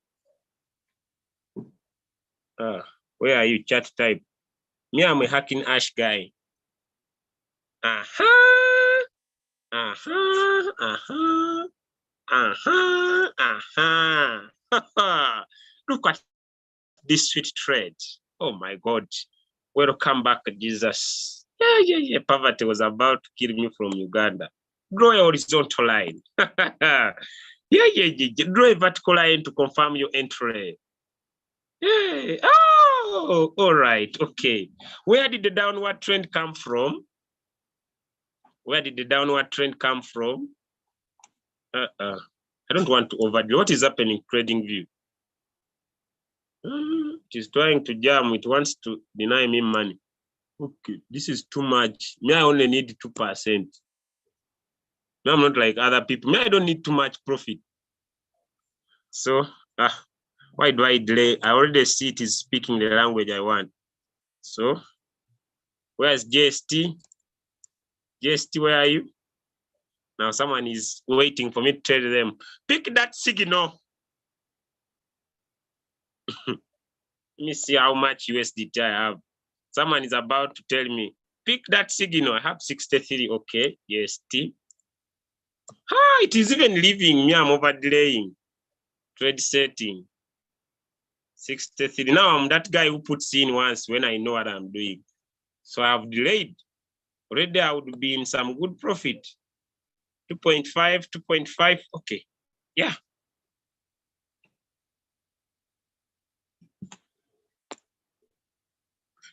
Where are you, chat type? Me, I'm a hacking ash guy. Look at this sweet trade. Oh my God. Welcome back, Jesus. Yeah. Poverty was about to kill me from Uganda. Draw a horizontal line. Yeah. Draw a vertical line to confirm your entry. Yeah. Oh, all right. Okay. Where did the downward trend come from? I don't want to overdo. What is happening, trading view? It is trying to jam. It wants to deny me money. Okay, this is too much. Me, I only need 2%. Me, I'm not like other people. Me, I don't need too much profit. So, why do I delay? I already see it is speaking the language I want. So, where's JST? JST, where are you? Now someone is waiting for me to trade them. Pick that signal. Let me see how much USDT I have. Someone is about to tell me, pick that signal. I have 63. Okay, UST. It is even leaving me. I'm over delaying. Trade setting. 63. Now I'm that guy who puts in once when I know what I'm doing. So I've delayed. Already I would be in some good profit. 2.5, 2.5. Okay. Yeah.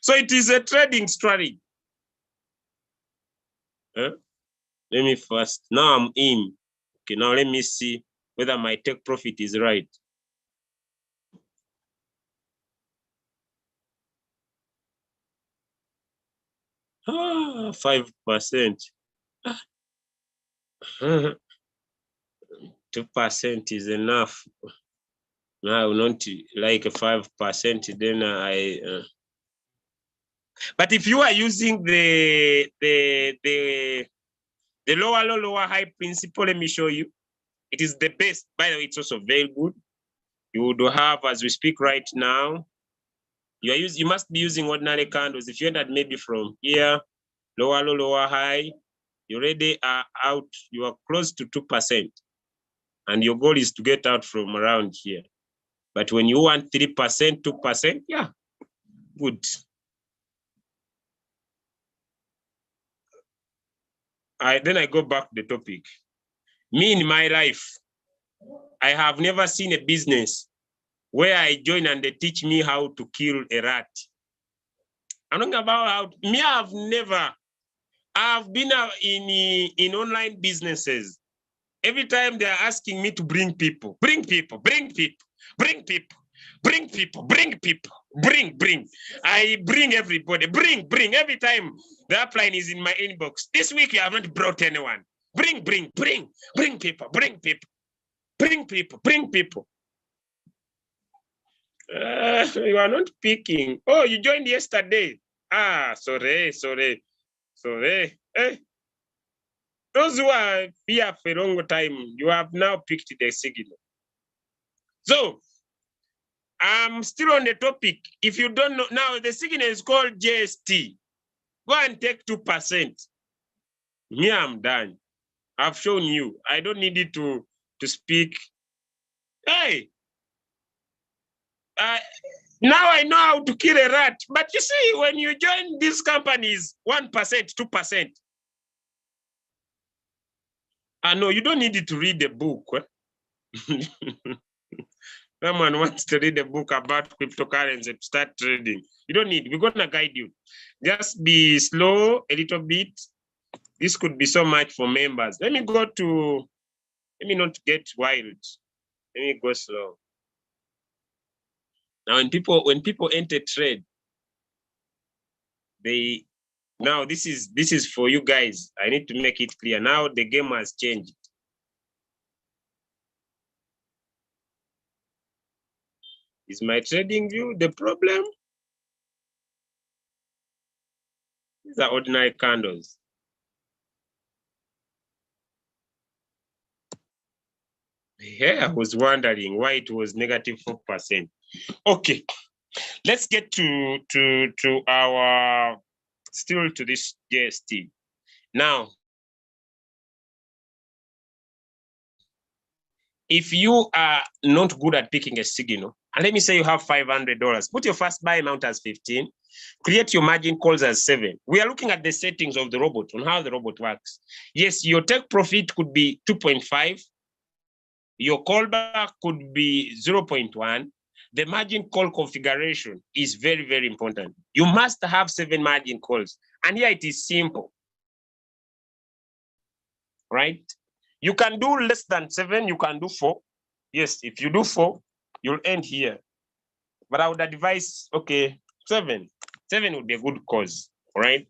So it is a trading strategy. Let me first. Now I'm in. Okay, now let me see whether my take profit is right. 5%. 2% is enough. Now I will not like 5%. Then but if you are using the lower low, lower high principle, let me show you. It is the best. By the way, it's also very good. You would have, as we speak right now, you must be using ordinary candles. If you entered maybe from here, lower low, lower high, you already are out. You are close to 2%. And your goal is to get out from around here. But when you want 3%, 2%, yeah, good. Then I go back to the topic. Me in my life, I have never seen a business where I join and they teach me how to kill a rat. I'm talking about how me, I've been in online businesses. Every time they're asking me to bring people, bring people, bring people, bring people, bring people, bring people, bring. I bring everybody, bring. Every time the upline is in my inbox. This week you haven't brought anyone. Bring people, bring people, bring people. You are not picking. Oh, you joined yesterday. Ah, sorry. Eh. Those who are here for a long time, you have now picked the signal. So, I'm still on the topic. If you don't know, now the signal is called JST. Go and take 2%. Me, I'm done. I've shown you. I don't need it to speak. Hey, now I know how to kill a rat. But you see, when you join these companies, 1%, 2%. No, you don't need it to read the book. Someone wants to read a book about cryptocurrency to start trading. You don't need, we're gonna guide you. Just be slow a little bit. This could be so much for members. Let me not get wild. Let me go slow. Now, when people enter trade, now this is for you guys. I need to make it clear. Now the game has changed. Is my trading view the problem? These are ordinary candles. Yeah, I was wondering why it was negative 4%. Okay, let's get to our still to this JST. Now, if you are not good at picking a signal, and let me say you have $500, put your first buy amount as 15, create your margin calls as 7. We are looking at the settings of the robot, on how the robot works. Yes, your take profit could be 2.5. Your callback could be 0.1. The margin call configuration is very, very important. You must have 7 margin calls. And here it is simple, right? You can do less than 7, you can do 4. Yes, if you do 4, you'll end here. But I would advise, okay, 7. 7 would be a good cause, all right?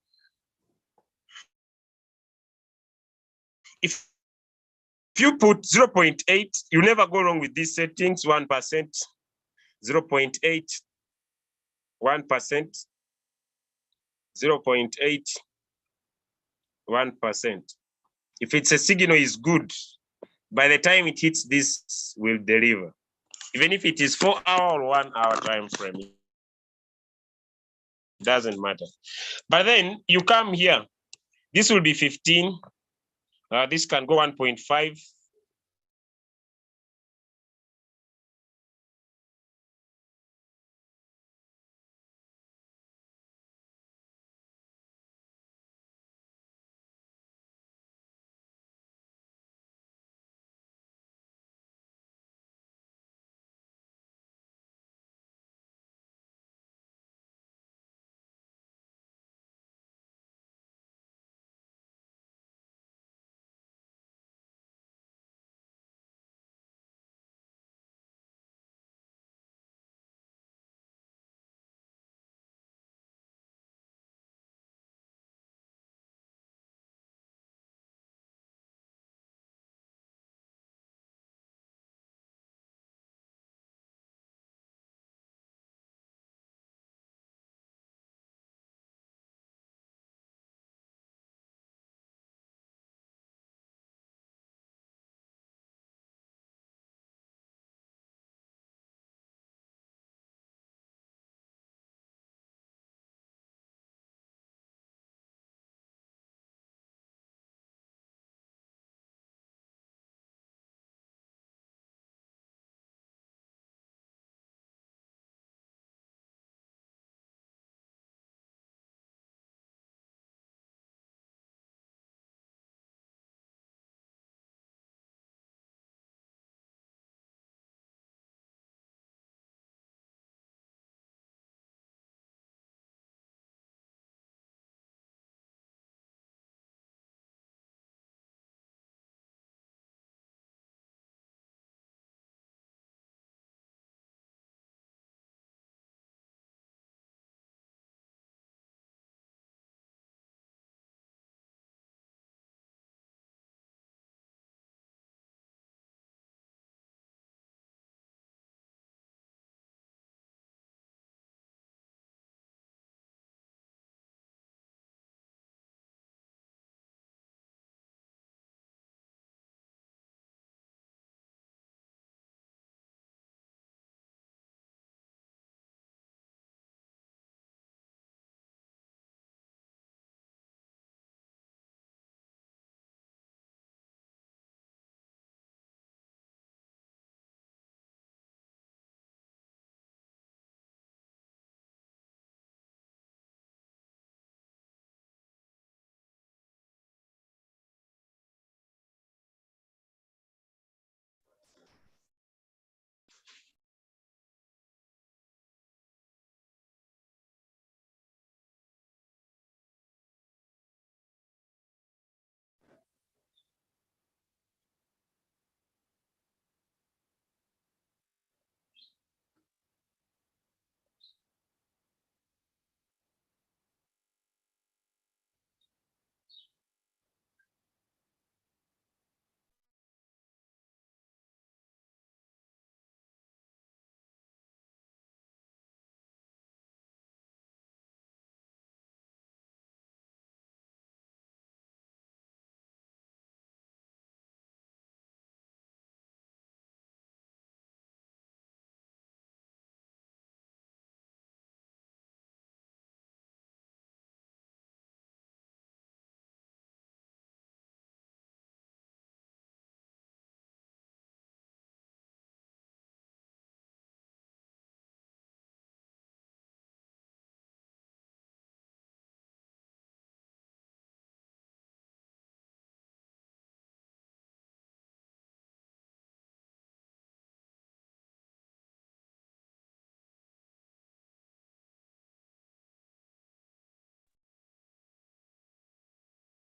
If you put 0.8, you never go wrong with these settings, 1%, 0.8, 1%, 0.8, 1%. If it's a signal is good, by the time it hits this, will deliver. Even if it is 4-hour or 1-hour time frame, it doesn't matter. But then you come here, this will be 15. This can go 1.5.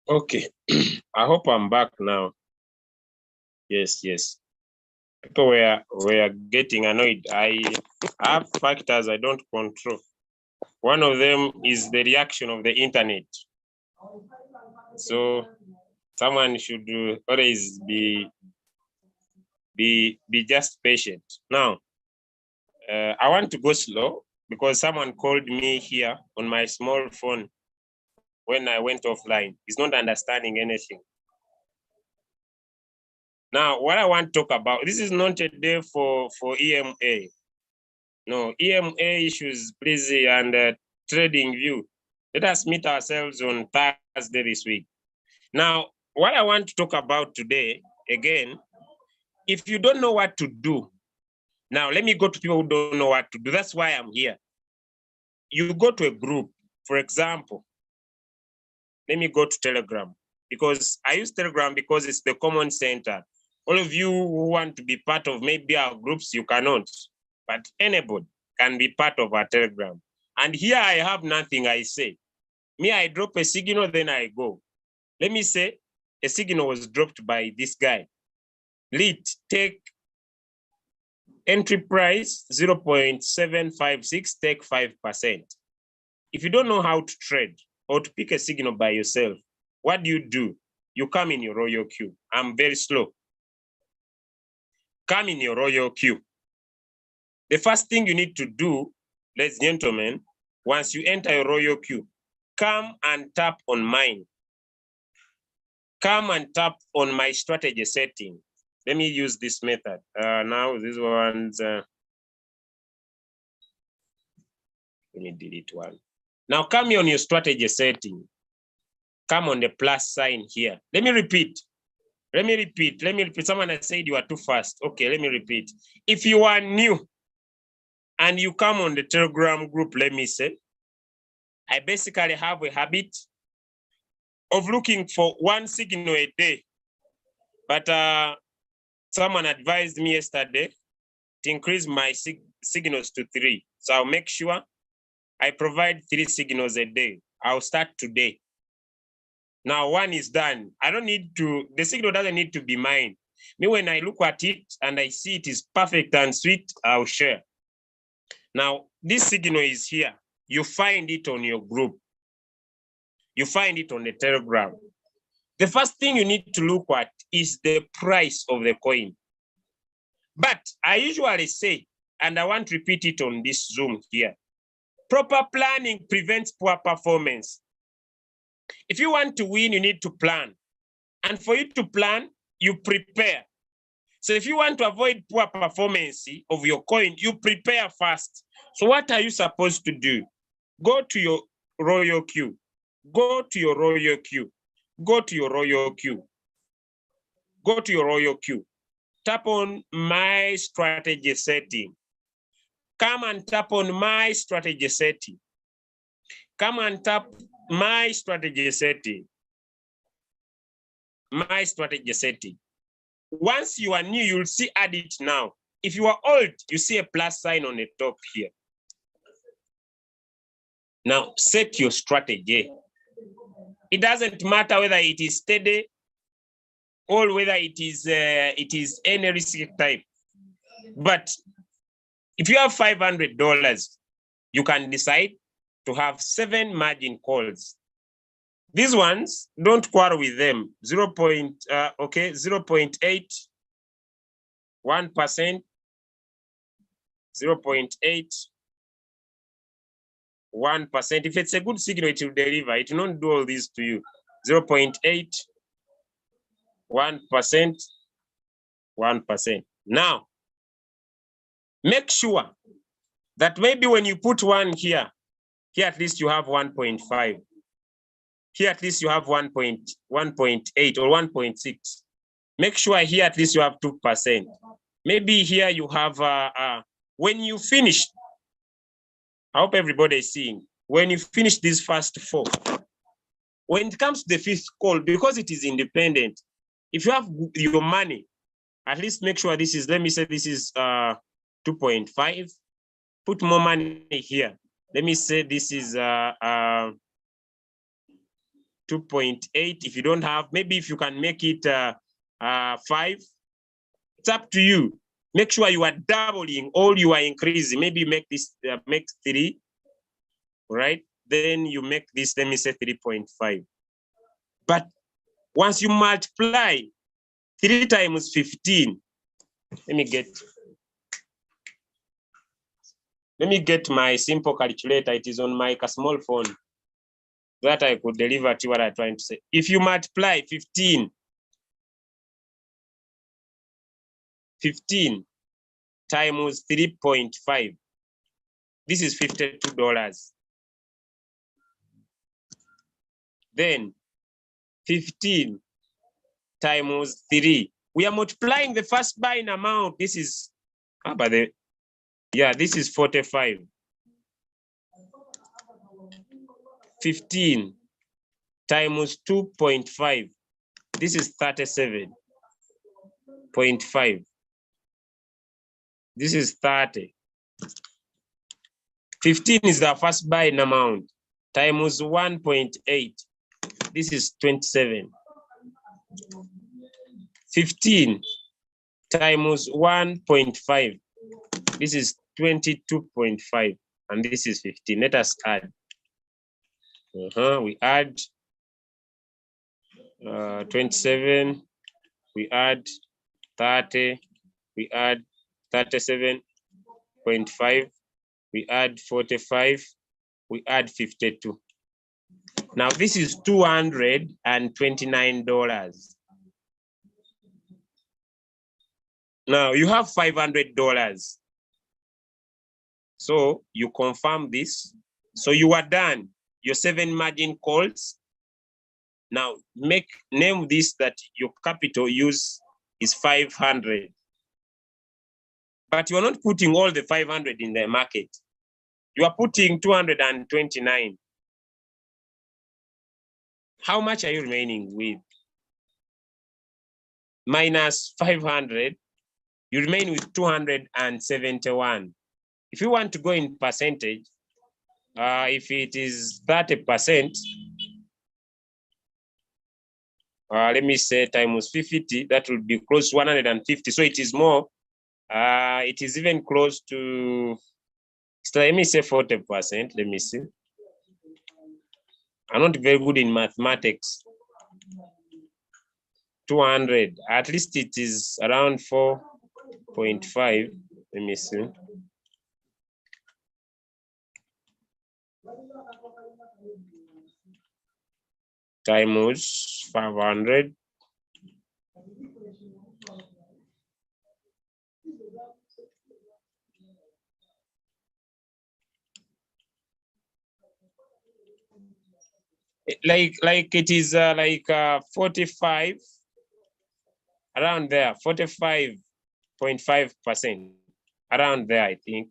Okay, I hope I'm back now. Yes. People were getting annoyed. I have factors I don't control. One of them is the reaction of the internet. So someone should always be just patient. Now, I want to go slow because someone called me here on my small phone when I went offline. He's not understanding anything. Now, what I want to talk about, this is not a day for EMA. No, EMA issues, please, and trading view. Let us meet ourselves on Thursday this week. Now, what I want to talk about today, again, if you don't know what to do, now let me go to people who don't know what to do. That's why I'm here. You go to a group, for example, let me go to Telegram, because I use Telegram because it's the common center. All of you who want to be part of maybe our groups, you cannot, but anybody can be part of our Telegram. And here I have nothing I say. Me, I drop a signal, then I go. Let me say a signal was dropped by this guy. Lead, take entry price 0.756, take 5%. If you don't know how to trade or to pick a signal by yourself, what do? You come in your Royalq. I'm very slow. Come in your Royalq. The first thing you need to do, ladies and gentlemen, once you enter your Royalq, come and tap on mine. Come and tap on my strategy setting. Let me use this method. Now these ones, let me delete one. Now come here on your strategy setting. Come on the plus sign here. Let me repeat. Someone has said you are too fast. Okay, let me repeat. If you are new and you come on the Telegram group, let me say, I basically have a habit of looking for one signal a day. But someone advised me yesterday to increase my signals to 3. So I'll make sure I provide 3 signals a day. I'll start today. Now 1 is done. I don't need to, the signal doesn't need to be mine. Me, when I look at it and I see it is perfect and sweet, I'll share. Now, this signal is here. You find it on your group. You find it on the Telegram. The first thing you need to look at is the price of the coin. But I usually say, and I want to repeat it on this Zoom here, proper planning prevents poor performance. If you want to win, you need to plan. And for you to plan, you prepare. So if you want to avoid poor performance of your coin, you prepare first. So what are you supposed to do? Go to your Royalq. Go to your Royalq. Go to your Royalq. Go to your Royalq. Tap on my strategy setting. Come and tap on my strategy setting. Come and tap my strategy setting. My strategy setting. Once you are new, you'll see add it now. If you are old, you see a plus sign on the top here. Now set your strategy. It doesn't matter whether it is steady or whether it is any risk type. But if you have $500, you can decide to have 7 margin calls. These ones, don't quarrel with them. 0.8, 1%, 0.8, 1%. If it's a good signal, it will deliver. It will not do all this to you. 0.8, 1%, 1%. Now, make sure that maybe when you put 1 here at least you have 1.5. Here at least you have 1.8 or 1.6. Make sure here at least you have 2%. Maybe here you have, when you finish, I hope everybody is seeing, when you finish these first 4, when it comes to the 5th call, because it is independent, if you have your money, at least make sure this is, let me say this is 2.5. Put more money here. Let me say this is 2.8. If you don't have, maybe if you can make it 5, it's up to you. Make sure you are doubling or you are increasing. Maybe you make this, make 3, right? Then you make this, let me say 3.5. But once you multiply 3 times 15, let me get my simple calculator. It is on my small phone that I could deliver to what I'm trying to say. If you multiply 15 times 3.5, this is $52. Then 15 times 3. We are multiplying the first buying amount. This is, this is 45. 15 times 2.5. This is 37.5. This is 30. 15 is the first buying amount times 1.8. This is 27. 15 times 1.5. This is 22.5. And this is 15. Let us add. We add 27. We add 30. We add 37.5. We add 45. We add 52. Now this is $229. Now you have $500. So you confirm this. So you are done. Your 7 margin calls. Now name this that your capital use is 500. But you are not putting all the 500 in the market. You are putting 229. How much are you remaining with? Minus 500, you remain with 271. If you want to go in percentage, if it is 30%, let me say times 50, that will be close to 150. So it is more. It is even close to, so let me say 40%. Let me see. I'm not very good in mathematics. 200, at least it is around 4.5. Let me see. Times 500. Like it is 45, around there, 45.5%, around there, I think.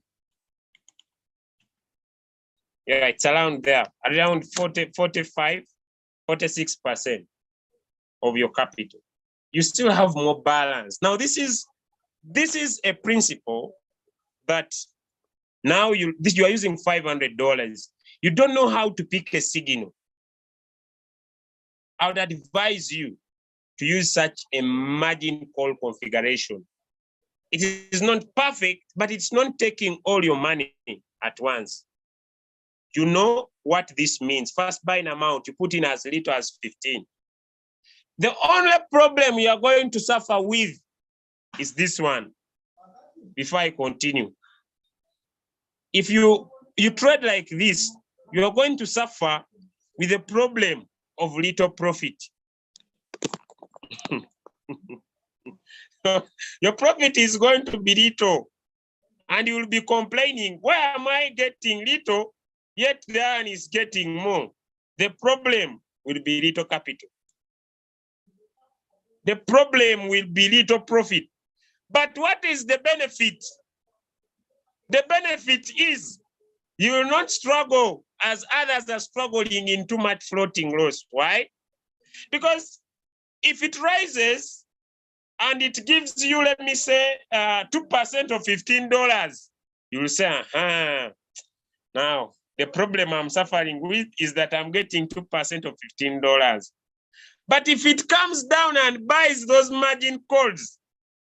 Yeah, it's around there, around 45, 46% of your capital. You still have more balance. Now, this is a principle that now you are using $500. You don't know how to pick a signal. I would advise you to use such a margin call configuration. It is not perfect, but it's not taking all your money at once. You know what this means. First buying amount, you put in as little as 15. The only problem you are going to suffer with is this one. Before I continue, if you trade like this, you are going to suffer with the problem of little profit. Your profit is going to be little, and you will be complaining, why am I getting little, yet the one is getting more? The problem will be little capital. The problem will be little profit. But what is the benefit? The benefit is you will not struggle as others are struggling in too much floating loss. Why? Because if it rises and it gives you, let me say, 2% of $15, you will say, now The problem I'm suffering with is that I'm getting 2% of $15. But if it comes down and buys those margin calls,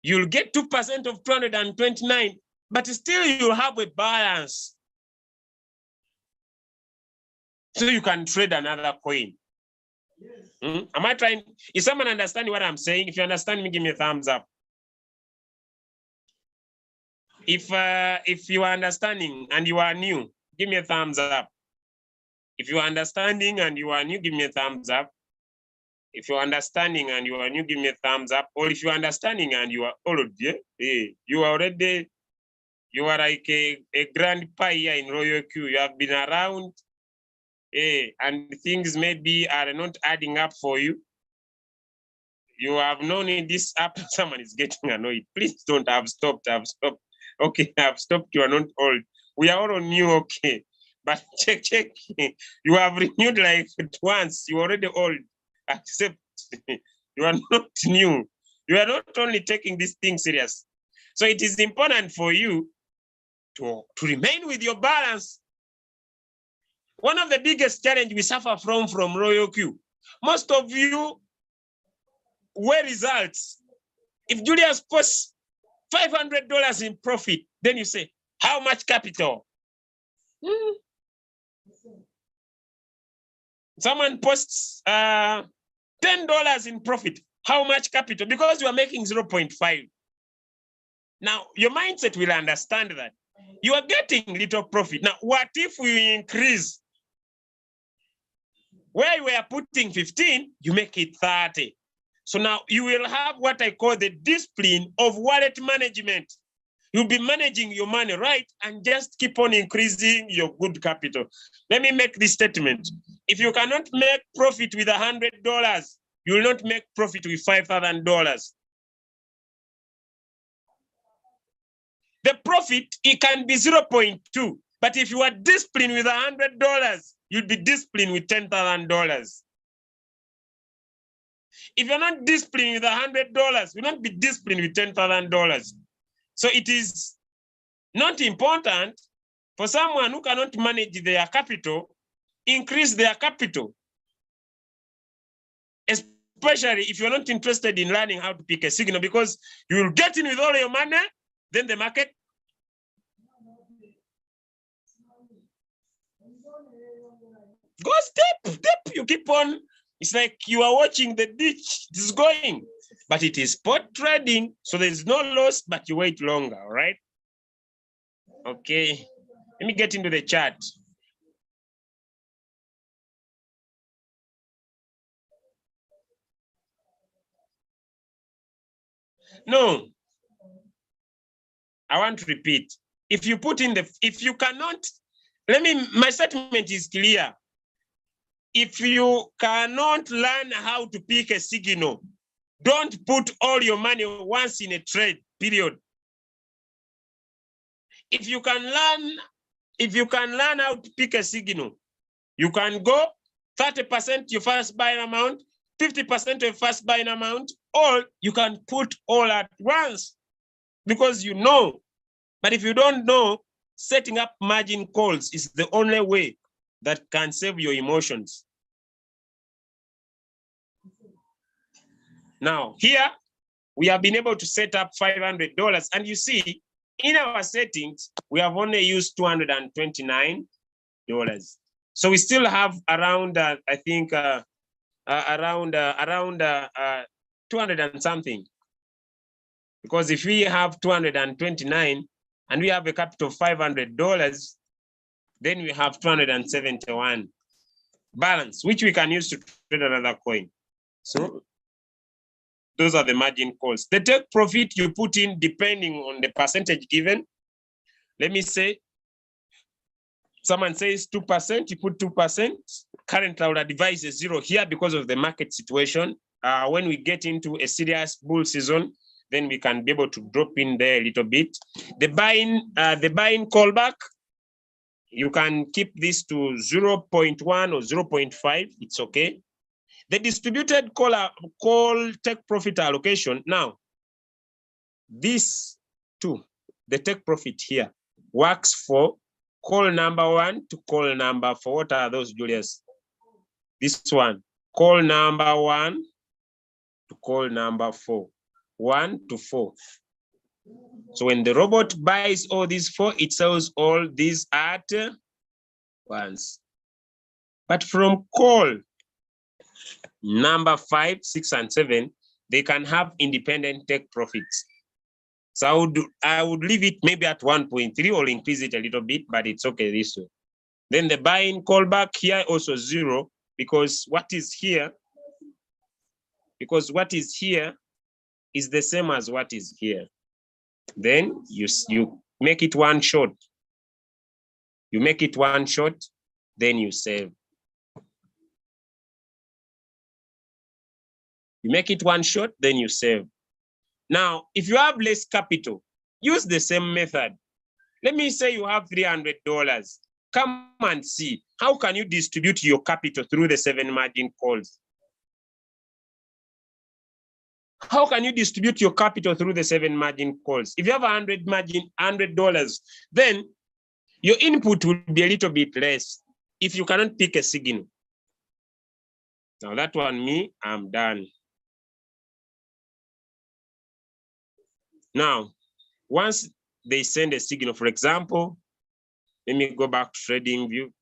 you'll get 2% of 229, but still you'll have a balance. So you can trade another coin. Am I trying? Is someone understanding what I'm saying? If you understand me, give me a thumbs up. If you are understanding and you are new, give me a thumbs up. If you are understanding and you are new, give me a thumbs up. If you're understanding and you are new, give me a thumbs up. Or if you're understanding and you are old, you are already, you are like a grandpa here in Royalq. You have been around, and things maybe are not adding up for you. You have known in this app, someone is getting annoyed. Please don't. I've stopped. Okay, I've stopped. You are not old. We are all new, okay. But check. You have renewed like once. You are already old. Accept. You are not new. You are not only taking this thing serious. So it is important for you to remain with your balance. One of the biggest challenges we suffer from Royalq. Most of you were results. If Julius posts $500 in profit, then you say, how much capital? Someone posts $10 in profit. How much capital? Because you are making 0.5. Now, your mindset will understand that. You are getting little profit. Now, what if we increase? Where you were putting 15, you make it 30. So now you will have what I call the discipline of wallet management. You'll be managing your money right and just keep on increasing your good capital. Let me make this statement. If you cannot make profit with $100, you will not make profit with $5,000. The profit, it can be 0.2, but if you are disciplined with $100, you'll be disciplined with $10,000. If you're not disciplined with $100, you'll not be disciplined with $10,000. So it is not important for someone who cannot manage their capital, increase their capital. Especially if you're not interested in learning how to pick a signal, because you will get in with all your money, then the market goes deep. You keep on. It's like you are watching the ditch. It is going, but it is spot trading, so there is no loss, but you wait longer. All right. Okay. Let me get into the chart. No. I want to repeat. If you put in if you cannot, my statement is clear. If you cannot learn how to pick a signal, don't put all your money once in a trade, period. If you can learn how to pick a signal, you can go 30% your first buying amount, 50% your first buying amount, or you can put all at once because you know. But if you don't know, setting up margin calls is the only way that can save your emotions. Now, here, we have been able to set up $500, and you see, in our settings, we have only used $229. So we still have around, I think, around 200 and something. Because if we have 229 and we have a capital of $500, then we have 271 balance, which we can use to trade another coin. So those are the margin calls. The take profit you put in depending on the percentage given. Let me say, someone says 2%, you put 2%. Currently, I would advise a 0 here because of the market situation. When we get into a serious bull season, then we can be able to drop in there a little bit. The buying callback, you can keep this to 0.1 or 0.5. It's okay. The distributed call take profit allocation. Now, this too, the take profit here works for call number 1 to call number 4. What are those, Julius? This one, call number 1 to call number 4. 1 to 4. So when the robot buys all these 4, it sells all these at once. But from call number 5, 6, and 7, they can have independent take profits. So I would leave it maybe at 1.3 or increase it a little bit, but it's okay this way. Then the buy-in callback here also 0, because what is here is the same as what is here. Then you make it one shot. You make it one shot, then you save. You make it one shot, then you save. Now, if you have less capital, use the same method. Let me say you have $300. Come and see, how can you distribute your capital through the 7 margin calls? How can you distribute your capital through the 7 margin calls? If you have $100, then your input will be a little bit less if you cannot pick a signal. Now that one, I'm done. Now, once they send a signal, for example, let me go back to trading view.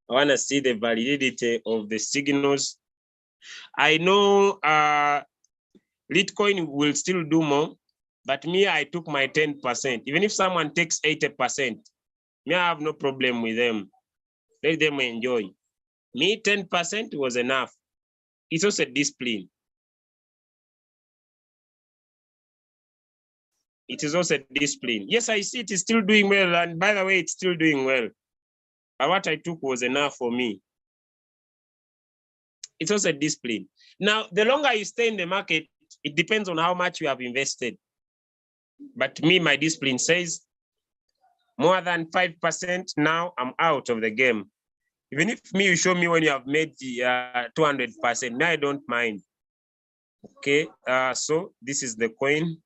I want to see the validity of the signals. I know Litecoin will still do more, but me, I took my 10%. Even if someone takes 80%, me, I have no problem with them. Let them enjoy. Me, 10% was enough. It's also discipline. It is also discipline. Yes, I see it is still doing well. And by the way, it's still doing well. But what I took was enough for me. It's also discipline. Now, the longer you stay in the market, it depends on how much you have invested. But me, my discipline says more than 5%, now I'm out of the game. Even if you show me when you have made 200%, now I don't mind. Okay, so this is the coin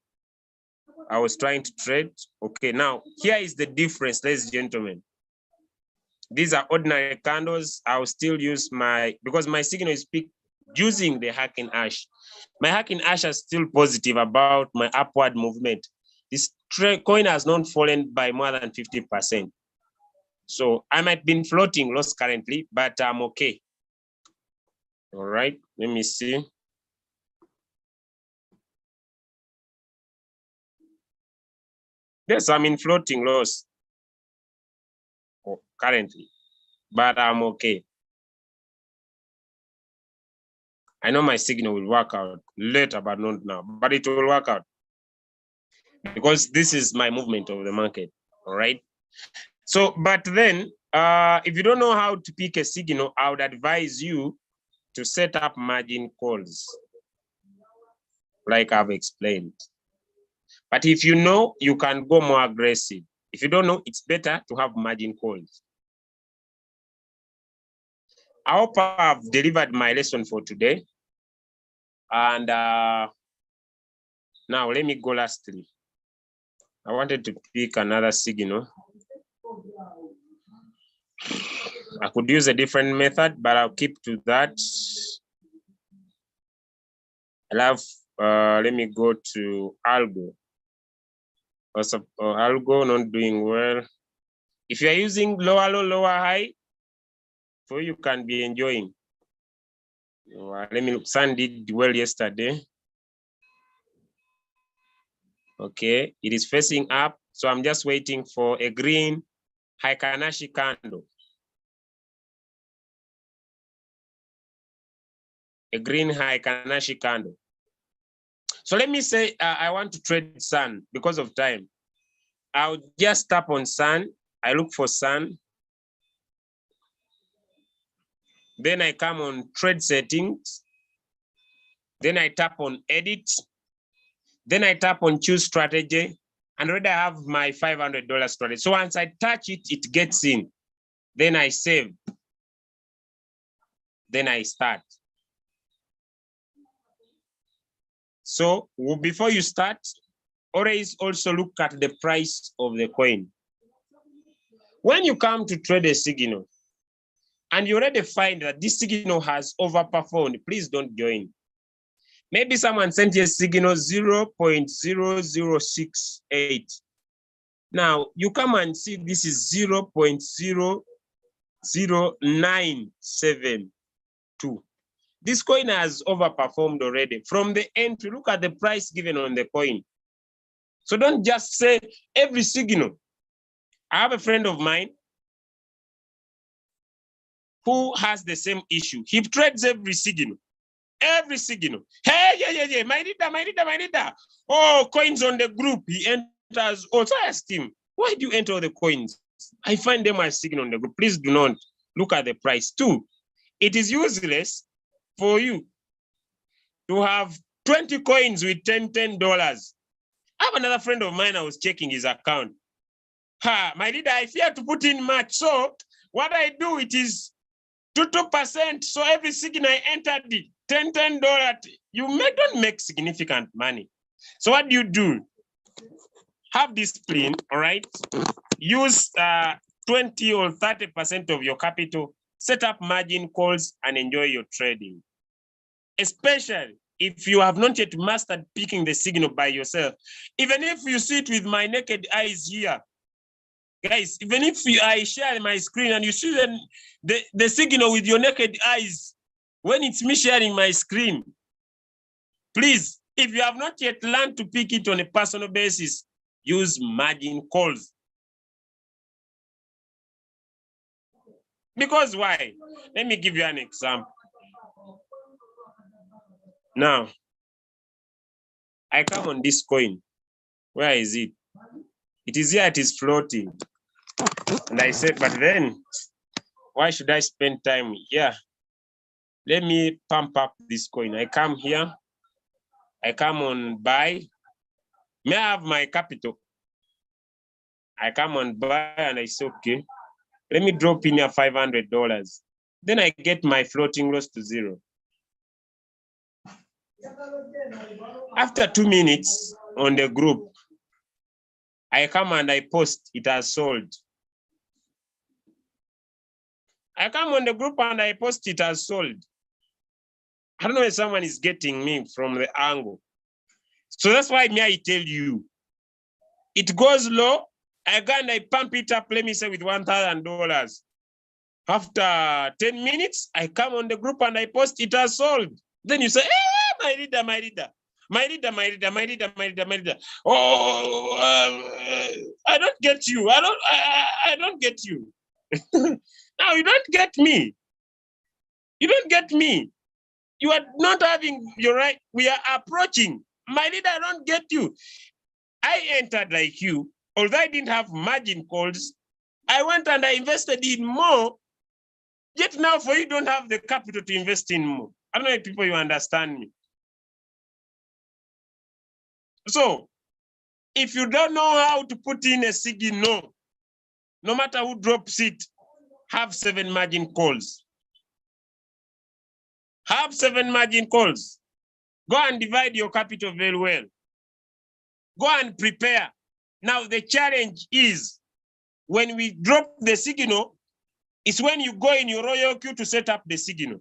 I was trying to trade. Okay, now here is the difference, ladies and gentlemen. These are ordinary candles. I'll still use because my signal is picked using the hacking hash. My hacking hash is still positive about my upward movement. This coin has not fallen by more than 50%. So I might be floating loss currently, but I'm okay. All right, let me see. Yes, I'm in floating loss currently, but I'm okay. I know my signal will work out later, but not now, but it will work out because this is my movement of the market, all right? So, but then, if you don't know how to pick a signal, I would advise you to set up margin calls, like I've explained. But if you know, you can go more aggressive. If you don't know, it's better to have margin calls. I hope I've delivered my lesson for today. And now let me go lastly. I wanted to pick another signal. I could use a different method, but I'll keep to that. Let me go to Algo. Also, Algo not doing well. If you're using lower low, lower high, so you can be enjoying. Let me look. Sun did well yesterday. Okay, it is facing up, so I'm just waiting for a green Heikanshi candle. A green Heikanshi candle. So let me say I want to trade Sun because of time. I'll just tap on Sun. I look for Sun. Then I come on trade settings. Then I tap on edit. Then I tap on choose strategy. And already I have my $500 strategy. So once I touch it, it gets in. Then I save. Then I start. So before you start, always also look at the price of the coin. When you come to trade a signal and you already find that this signal has overperformed, please don't join. Maybe someone sent you a signal 0.0068. Now you come and see this is 0.00972. This coin has overperformed already. From the entry, look at the price given on the coin. So don't just say every signal. I have a friend of mine who has the same issue. He trades every signal. Every signal. Hey, yeah. My leader. Oh, coins on the group. He enters. Also, I asked him, why do you enter the coins? I find them as signal on the group. Please do not look at the price. 2, it is useless for you to have 20 coins with $10. I have another friend of mine, I was checking his account. My leader, I fear to put in much. So what I do, it is 2%. So every signal I entered it, $10. You don't make significant money. So what do? Have discipline, all right? Use 20 or 30% of your capital, set up margin calls and enjoy your trading. Especially if you have not yet mastered picking the signal by yourself. Even if you see it with my naked eyes here, guys, even if I share my screen and you see the signal with your naked eyes, when it's me sharing my screen, please, if you have not yet learned to pick it on a personal basis, use margin calls. Because why? Let me give you an example. Now, I come on this coin. Where is it? It is here, it is floating. And I said, but then, why should I spend time here? Let me pump up this coin. I come here. I come on buy. May I have my capital? I come on buy and I say, okay, let me drop in here $500. Then I get my floating loss to 0. After 2 minutes on the group, I come and I post, it has sold. I come on the group and I post, it has sold. I don't know if someone is getting me from the angle. So that's why I tell you, it goes low, I go and I pump it up, let me say with $1,000. After 10 minutes, I come on the group and I post, it has sold. Then you say, my leader. Oh, I don't get you. I don't get you. Now you don't get me. You don't get me. You are not having your right. We are approaching. My leader, I don't get you. I entered like you, although I didn't have margin calls. I went and I invested in more. Yet now for you don't have the capital to invest in more. I don't know if people you understand me. So if you don't know how to put in a signal, no matter who drops it, have 7 margin calls. Have 7 margin calls. Go and divide your capital very well. Go and prepare. Now the challenge is when we drop the signal, it's when you go in your Royalq to set up the signal.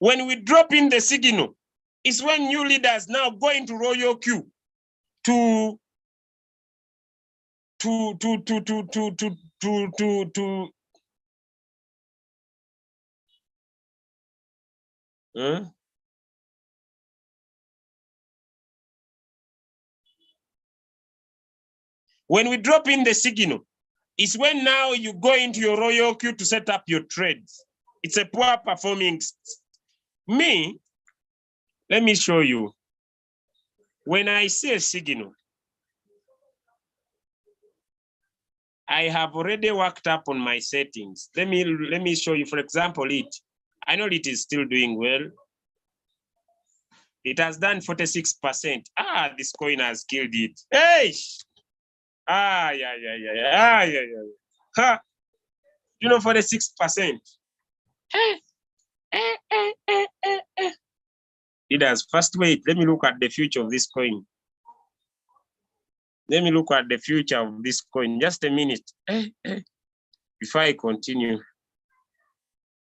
When we drop in the signal, it's when new leaders now go into Royalq to when we drop in the signal, it's when now you go into your Royalq to set up your trades. It's a poor performing. Me, let me show you. When I see a signal, I have already worked up on my settings. Let me show you, for example, it. I know it is still doing well. It has done 46%. This coin has killed it. Hey! Yeah. Ha! You know, 46%. It has first wait. Let me look at the future of this coin. Let me look at the future of this coin. Just a minute. Before I continue,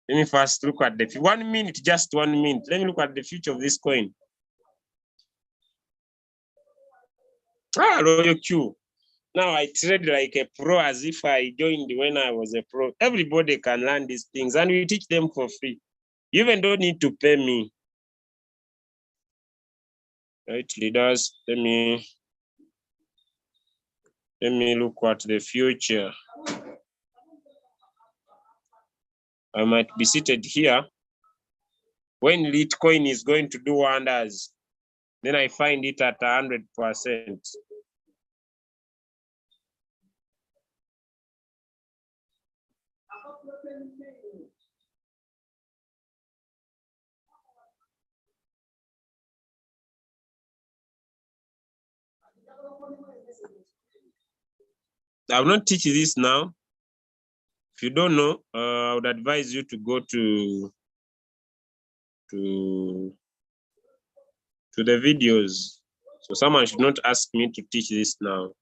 let me first look at the 1 minute, just 1 minute. Let me look at the future of this coin. Royalq. Now I trade like a pro as if I joined when I was a pro. Everybody can learn these things and we teach them for free. You even don't need to pay me. Right, leaders, let me look at the future. I might be seated here when Litecoin is going to do wonders. Then I find it at 100%. I will not teach this now. If you don't know, I would advise you to go to the videos. So someone should not ask me to teach this now.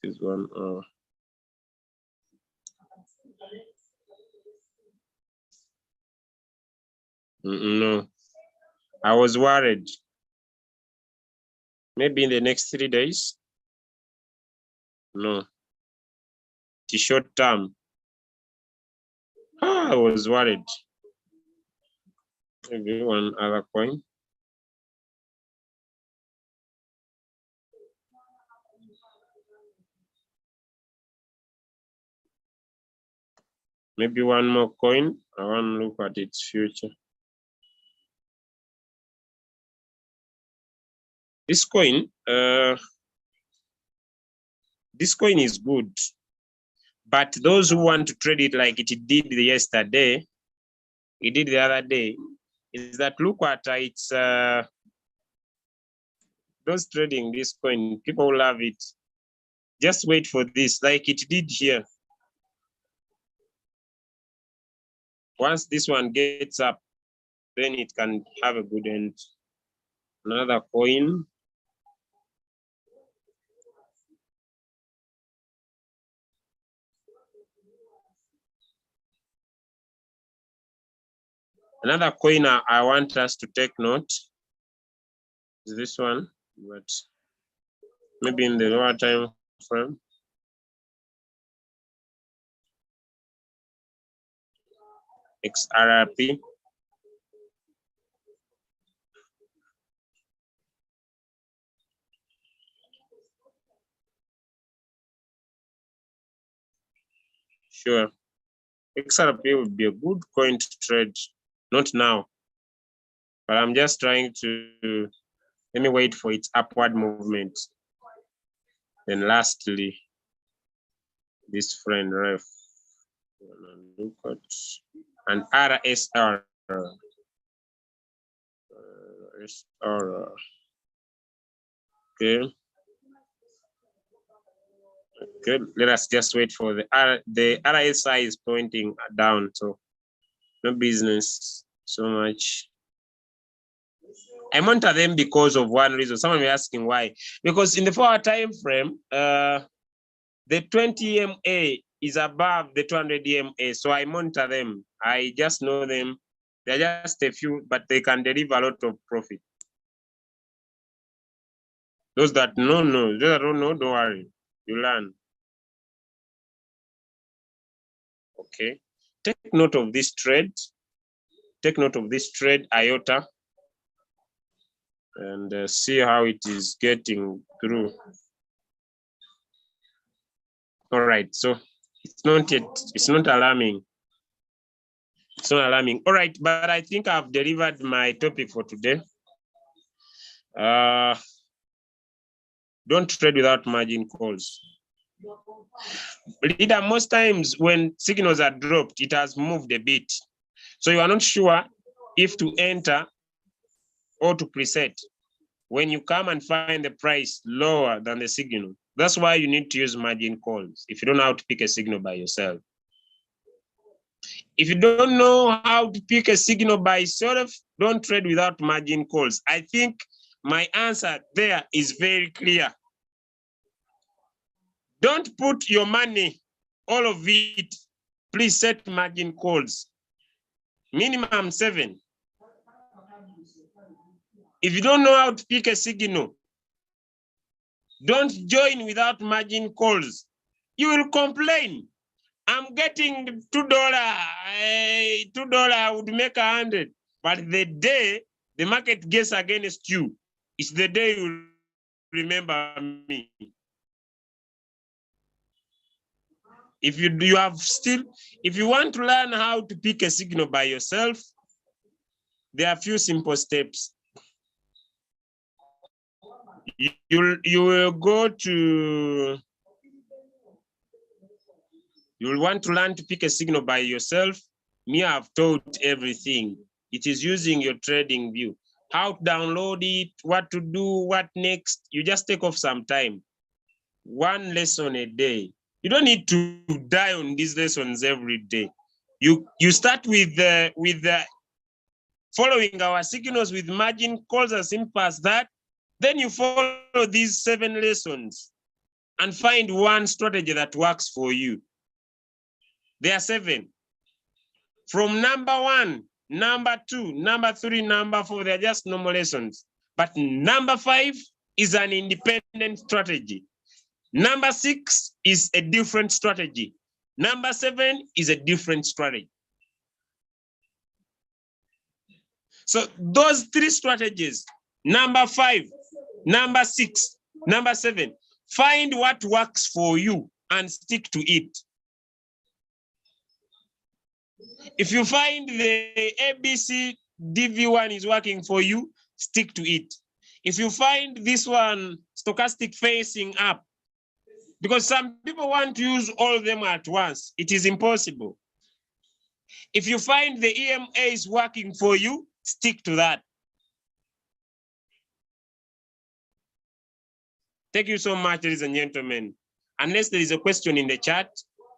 This one. No, I was worried. Maybe in the next 3 days. No, it's short term. I was worried. Maybe one other coin. Maybe one more coin. I want to look at its future. This coin is good, but those who want to trade it like it did yesterday, it did the other day, is that look at its those trading this coin, people love it. Just wait for this, like it did here. Once this one gets up, then it can have a good end. Another coin. Another coin I want us to take note is this one, but maybe in the lower time frame. XRP. Sure. XRP would be a good coin to trade. Not now, but I'm just trying to, let me wait for its upward movement. Then lastly, this friend ref. Look at an RSR. SR. Okay. Okay, let us just wait for the RSI is pointing down, so no business so much. I monitor them because of one reason. Someone may be asking why. Because in the 4-hour time frame, the 20 EMA is above the 200 EMA, so I monitor them. I just know them. They're just a few, but they can deliver a lot of profit. Those that know, those that don't know, don't worry. You learn. Okay. Take note of this trade. Take note of this trade, IOTA, and see how it is getting through. All right, so it's not alarming. It's not alarming. All right, but I think I've delivered my topic for today. Don't trade without margin calls. Leader, most times when signals are dropped, it has moved a bit. So you are not sure if to enter or to preset. When you come and find the price lower than the signal, That's why you need to use margin calls if you don't know how to pick a signal by yourself. If you don't know how to pick a signal by yourself, don't trade without margin calls. I think my answer there is very clear. Don't put your money, all of it. Please set margin calls. Minimum 7. If you don't know how to pick a signal, don't join without margin calls. You will complain. I'm getting $2. $2 would make 100. But the day the market gets against you, it's the day you remember me. If you want to learn how to pick a signal by yourself, there are a few simple steps. You will want to learn to pick a signal by yourself. Me, I've taught everything. It is using your trading view. How to download it, what to do, what next. You just take off some time. 1 lesson a day. You don't need to die on these lessons every day. You start with following our signals with margin calls as simple as that. Then you follow these 7 lessons and find one strategy that works for you. There are 7. From number 1, number 2, number 3, number 4, they're just normal lessons. But number 5 is an independent strategy. Number 6 is a different strategy. Number 7 is a different strategy. So those 3 strategies, number 5, number 6, number 7, find what works for you and stick to it. If you find the ABC DV1 is working for you, stick to it. If you find this one, stochastic facing up, because some people want to use all of them at once, it is impossible. If you find the EMA is working for you, stick to that. Thank you so much, ladies and gentlemen. Unless there is a question in the chat,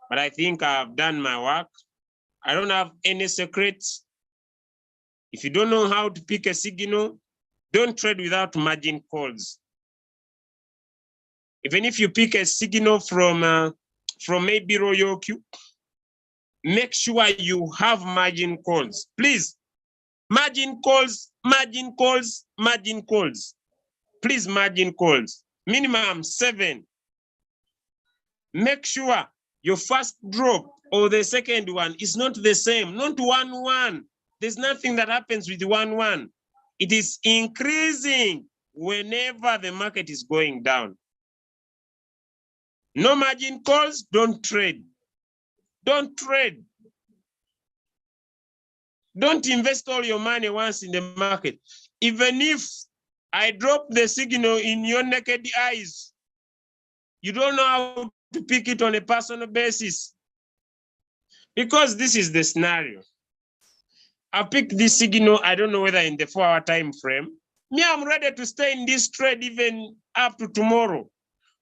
but I think I've done my work. I don't have any secrets. If you don't know how to pick a signal, don't trade without margin calls. Even if you pick a signal from maybe Royalq, make sure you have margin calls. Please, margin calls, margin calls, margin calls. Please, margin calls. Minimum 7. Make sure your first drop or the second one is not the same, not 1-1. There's nothing that happens with 1-1. It is increasing whenever the market is going down. No margin calls, don't trade. Don't trade. Don't invest all your money once in the market. Even if I drop the signal in your naked eyes, you don't know how to pick it on a personal basis. Because this is the scenario. I picked this signal, I don't know whether in the 4-hour time frame. Me, I'm ready to stay in this trade even up to tomorrow.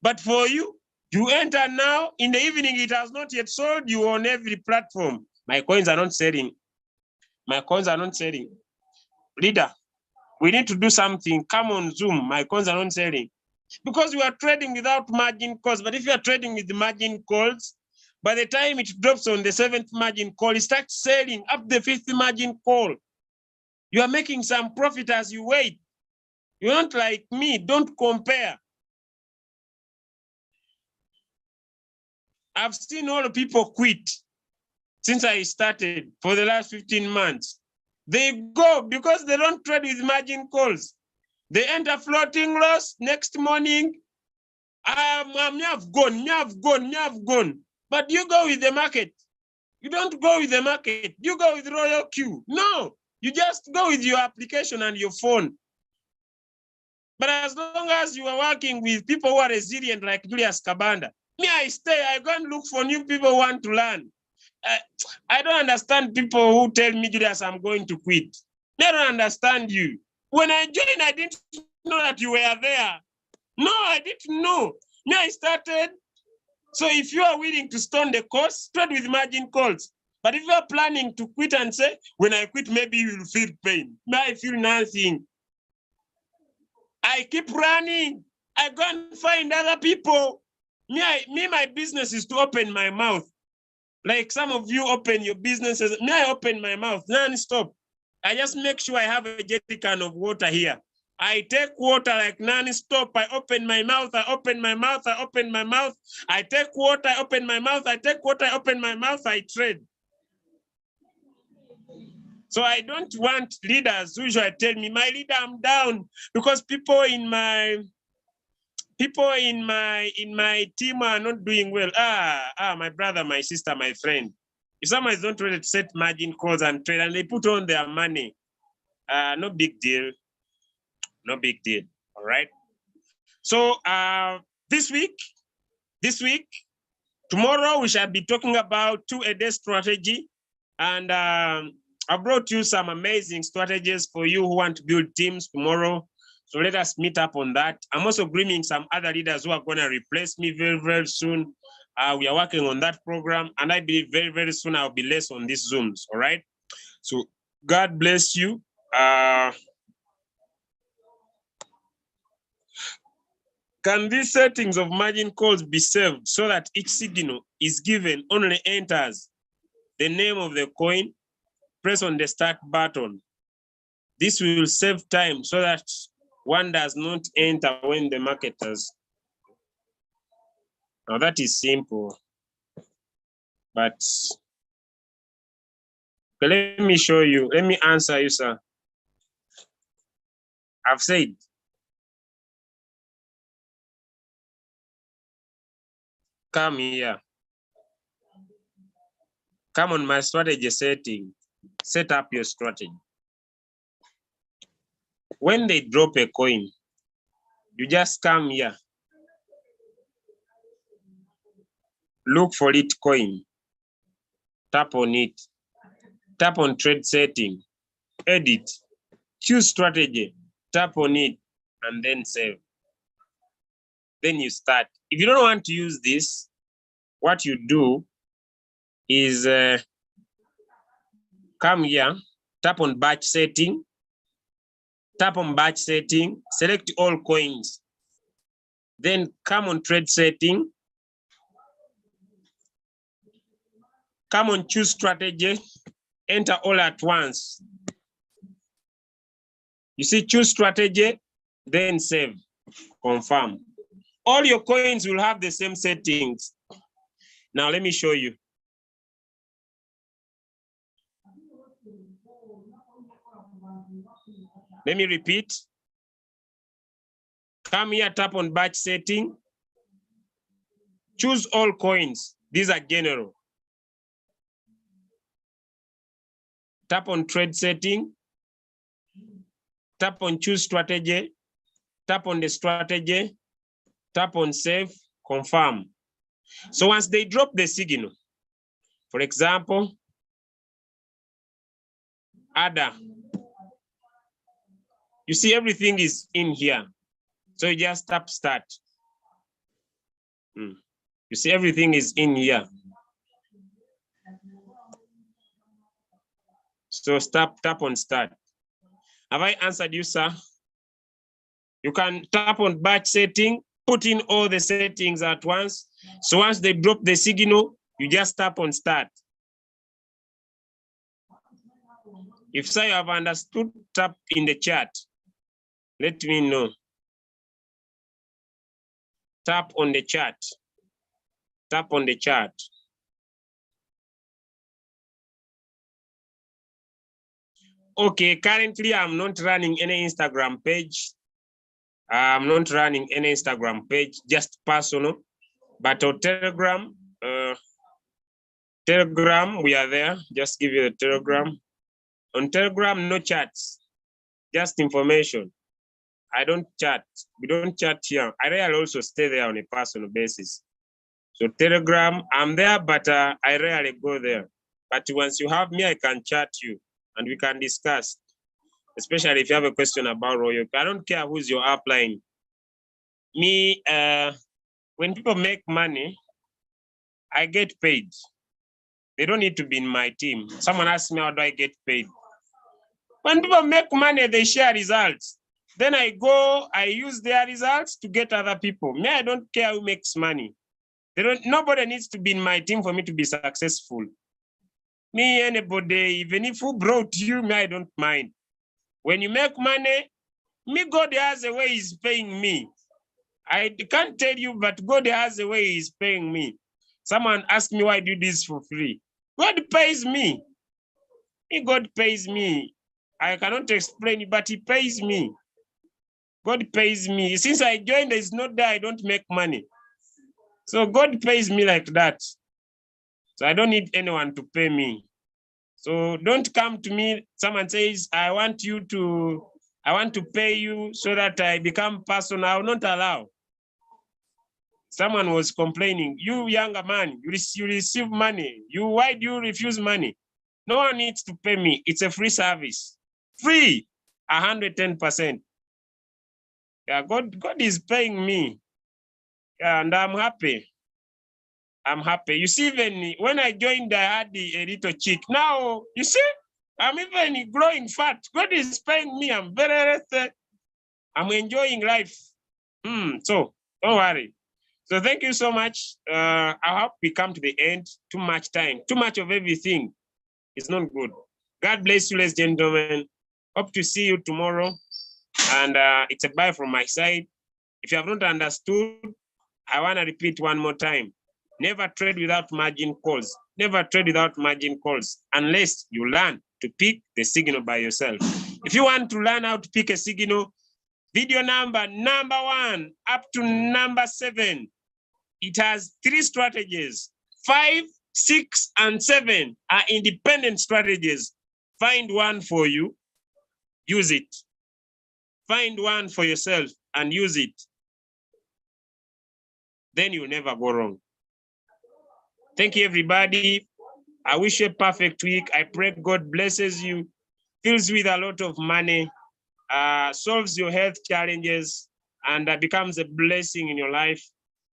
But for you, you enter now, in the evening, it has not yet sold you on every platform. My coins are not selling. My coins are not selling. Leader, we need to do something. Come on Zoom, my coins are not selling. Because we are trading without margin calls. But if you are trading with the margin calls, by the time it drops on the 7th margin call, it starts selling up the 5th margin call. You are making some profit as you wait. You're not like me, don't compare. I've seen all the people quit since I started for the last 15 months. They go because they don't trade with margin calls. They enter floating loss next morning. I've gone. But you go with the market. You don't go with the market. You go with Royalq. No, you just go with your application and your phone. But as long as you are working with people who are resilient like Julius Kabanda, me, I stay, I go and look for new people who want to learn. I don't understand people who tell me, Julius, I'm going to quit. I don't understand you. When I joined, I didn't know that you were there. No, I didn't know. Me, I started. So if you are willing to stone the course, trade with margin calls. But if you are planning to quit and say, when I quit, maybe you will feel pain. Me, I feel nothing. I keep running. I go and find other people. Me, my business is to open my mouth. Like some of you open your businesses. Me, I open my mouth non-stop. I just make sure I have a jerry can of water here. I take water like non-stop. I open my mouth, I open my mouth, I open my mouth. I take water, I open my mouth, I take water, I open my mouth, I trade. So I don't want leaders who usually tell me, my leader, I'm down, because people in my team are not doing well. My brother, my sister, my friend. If someone is not ready to set margin calls and trade and they put on their money, no big deal. No big deal. All right. So this week, tomorrow we shall be talking about 2-a-day strategy. And I brought you some amazing strategies for you who want to build teams tomorrow. So let us meet up on that. I'm also grooming some other leaders who are going to replace me very, very soon. We are working on that program, and I believe very, very soon I'll be less on these Zooms. All right. So God bless you. Can these settings of margin calls be saved so that each signal is given only enters the name of the coin? Press on the start button. This will save time so that one does not enter when the market has. Now that is simple, but let me show you. Let me answer you, sir. I've said, come here. Come on my strategy setting. Set up your strategy. When they drop a coin, you just come here. Look for it coin. Tap on it. Tap on trade setting. Edit. Choose strategy. Tap on it and then save. Then you start. If you don't want to use this, what you do is come here, tap on batch setting, select all coins. Then come on trade setting, come on choose strategy, enter all at once. You see, choose strategy, then save, confirm. All your coins will have the same settings. Now let me show you. Let me repeat. Come here, tap on batch setting. Choose all coins. These are general. Tap on trade setting. Tap on choose strategy. Tap on the strategy. Tap on save, confirm. So once they drop the signal, for example, ADA, you see everything is in here. So you just tap start. You see everything is in here. So tap on start. Have I answered you, sir? You can tap on batch setting, put in all the settings at once. So once they drop the signal, you just tap on start. If so, you have understood, tap in the chat. Let me know. Tap on the chat. Tap on the chat. Okay, currently I'm not running any Instagram page. I'm not running any Instagram page, just personal. But on Telegram, we are there. Just give you the Telegram. On Telegram, no chats, just information. I don't chat. We don't chat here. I rarely also stay there on a personal basis. So Telegram, I'm there, but I rarely go there. But once you have me, I can chat you and we can discuss, especially if you have a question about Royalq. I don't care who's your upline. Me, When people make money, I get paid. They don't need to be in my team. Someone asked me, how do I get paid? When people make money, they share results. Then I go, I use their results to get other people. Me, I don't care who makes money. Nobody needs to be in my team for me to be successful. Me, anybody, even if who brought you, me, I don't mind. When you make money, me, God has a way he's paying me. I can't tell you, but God has a way he's paying me. Someone asked me why I do this for free. God pays me. God pays me. I cannot explain it, but he pays me. God pays me. Since I joined, it's not that I don't make money. So God pays me like that. So I don't need anyone to pay me. So don't come to me. Someone says, I want to pay you so that I become personal. I will not allow. Someone was complaining, you younger man, you receive money. Why do you refuse money? No one needs to pay me. It's a free service. Free, 110%. Yeah, God is paying me. Yeah, and I'm happy. I'm happy. You see, even when I joined, I had a little cheek. Now, you see, I'm even growing fat. God is paying me. I'm very rested. I'm enjoying life. So don't worry. So thank you so much. I hope we come to the end. Too much time, too much of everything. It's not good. God bless you, ladies and gentlemen. Hope to see you tomorrow. And it's a bye from my side. If you have not understood, I want to repeat one more time. Never trade without margin calls. Never trade without margin calls unless you learn to pick the signal by yourself. If you want to learn how to pick a signal, video number 1 up to number 7. It has 3 strategies. 5, 6, and 7 are independent strategies. Find one for you, use it. Find one for yourself and use it. Then you'll never go wrong. Thank you, everybody. I wish you a perfect week. I pray God blesses you, fills with a lot of money, solves your health challenges, and becomes a blessing in your life.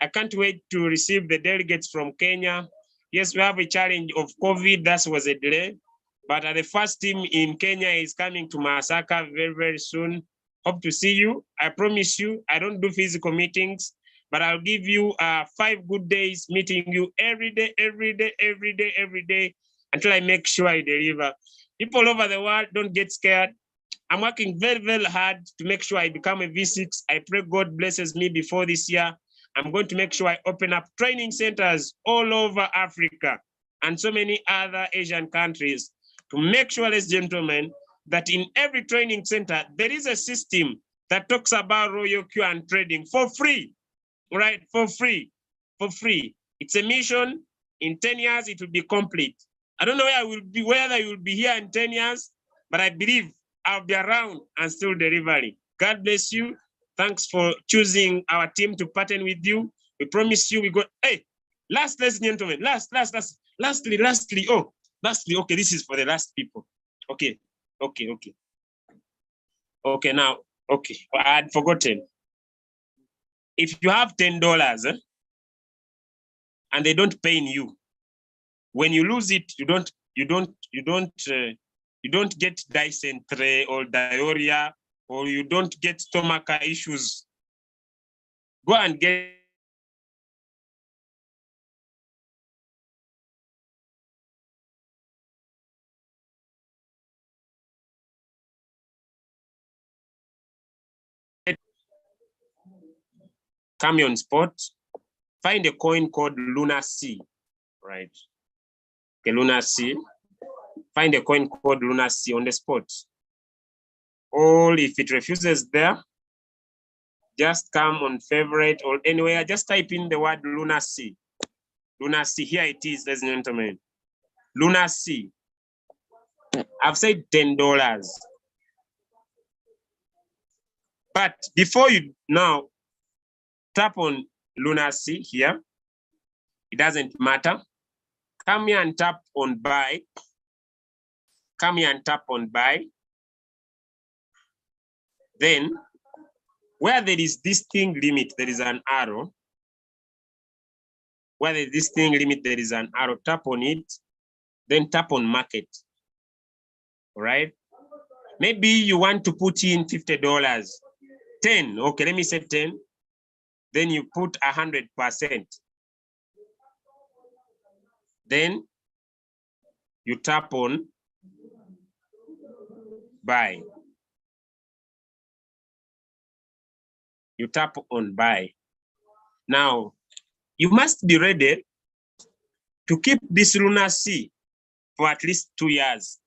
I can't wait to receive the delegates from Kenya. Yes, we have a challenge of COVID. That was a delay. But the first team in Kenya is coming to Masaka very, very soon. Hope to see you. I promise you, I don't do physical meetings, but I'll give you 5 good days meeting you every day, until I make sure I deliver. People over the world, don't get scared. I'm working very, very hard to make sure I become a V6. I pray God blesses me before this year. I'm going to make sure I open up training centers all over Africa and so many other Asian countries to make sure, ladies and gentlemen, that in every training center, there is a system that talks about Royalq and trading for free, right? For free. It's a mission. In 10 years, it will be complete. I don't know where I will be, whether you will be here in 10 years, but I believe I'll be around and still delivering. God bless you. Thanks for choosing our team to partner with you. We promise you we got, hey, lastly, gentlemen, lastly, okay, this is for the last people. Okay, now, okay, I had forgotten. If you have $10 and they don't pay you, when you lose it, you don't get dysentery or diarrhea, or you don't get stomach issues. Go and get come on spot, find a coin called Lunar C, right? Okay, Lunar C. Find a coin called Lunar C on the spot. Or if it refuses there, just come on favorite or anywhere, just type in the word Lunar C. Lunar C, here it is, ladies and gentlemen. Lunar C. I've said $10. But before you now tap on Lunar C here, it doesn't matter. Come here and tap on buy. Come here and tap on buy. Then, where there is this thing limit, there is an arrow. where there's this thing limit, there is an arrow, tap on it, then tap on market. All right. Maybe you want to put in $50, 10. Okay, let me say 10. Then you put 100%. Then you tap on buy. You tap on buy. Now, you must be ready to keep this Lunar C for at least 2 years.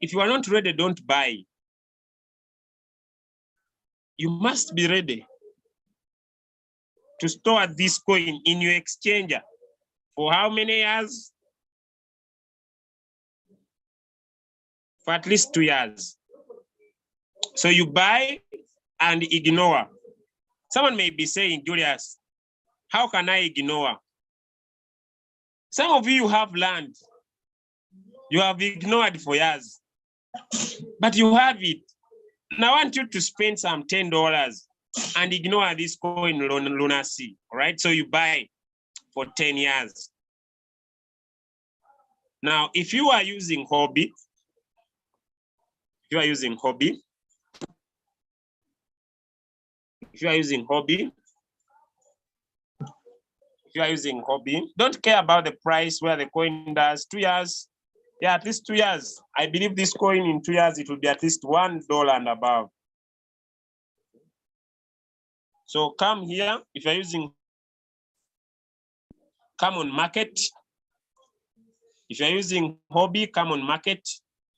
If you are not ready, don't buy. You must be ready to store this coin in your exchanger for how many years? For at least 2 years. So you buy and ignore. Someone may be saying, Julius, how can I ignore? Some of you have learned. You have ignored for years, but you have it. Now I want you to spend some $10 and ignore this coin Lunar C, all right? So you buy for 10 years. Now, if you are using hobby, if you are using hobby, don't care about the price where the coin does. 2 years, yeah, at least 2 years. I believe this coin in 2 years, it will be at least $1 and above. So come here, if you're using, come on market. If you're using hobby, come on market.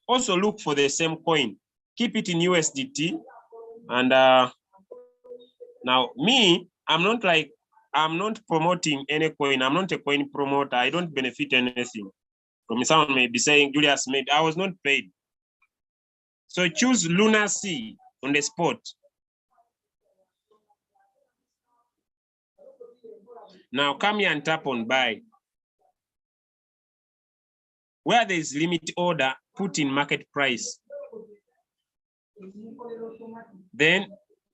Also look for the same coin. Keep it in USDT. And now me, I'm not promoting any coin. I'm not a coin promoter. I don't benefit anything. From someone may be saying, Julius, I was not paid. So choose Lunar C on the spot. Now come here and tap on buy. Where there is limit order, put in market price. Then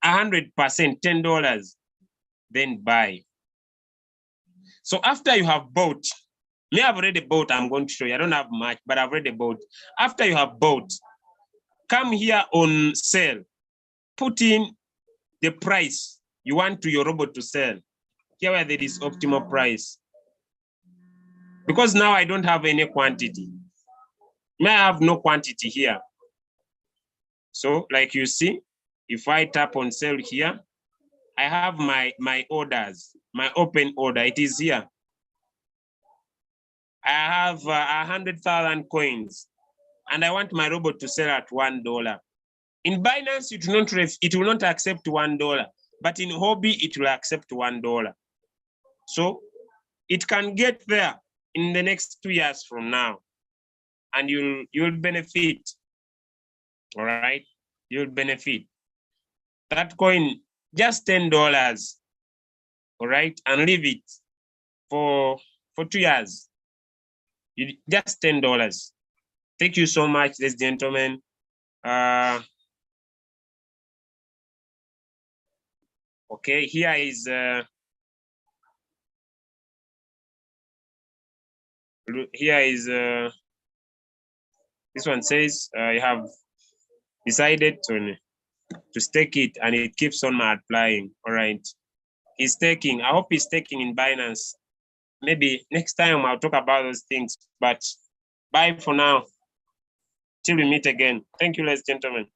100%, $10, then buy. So after you have bought, me, I've already bought, I'm going to show you. I don't have much, but I've already bought. After you have bought, come here on sell. Put in the price you want your robot to sell. Here where there is optimal price. Because now I don't have any quantity. May I have no quantity here. So like you see, if I tap on sell here, I have my orders, my open order, it is here. I have 100,000 coins and I want my robot to sell at $1. In Binance, it will not accept $1, but in hobby, it will accept $1. So it can get there in the next 2 years from now, and you'll benefit. All right, you'll benefit. That coin, just $10. All right, and leave it for 2 years. Just $10. Thank you so much, ladies and gentlemen. Okay, here is this one says you have decided to stake it and it keeps on multiplying. All right, he's staking. I hope he's staking in Binance. Maybe next time I'll talk about those things, but bye for now. Till we meet again. Thank you, ladies and gentlemen.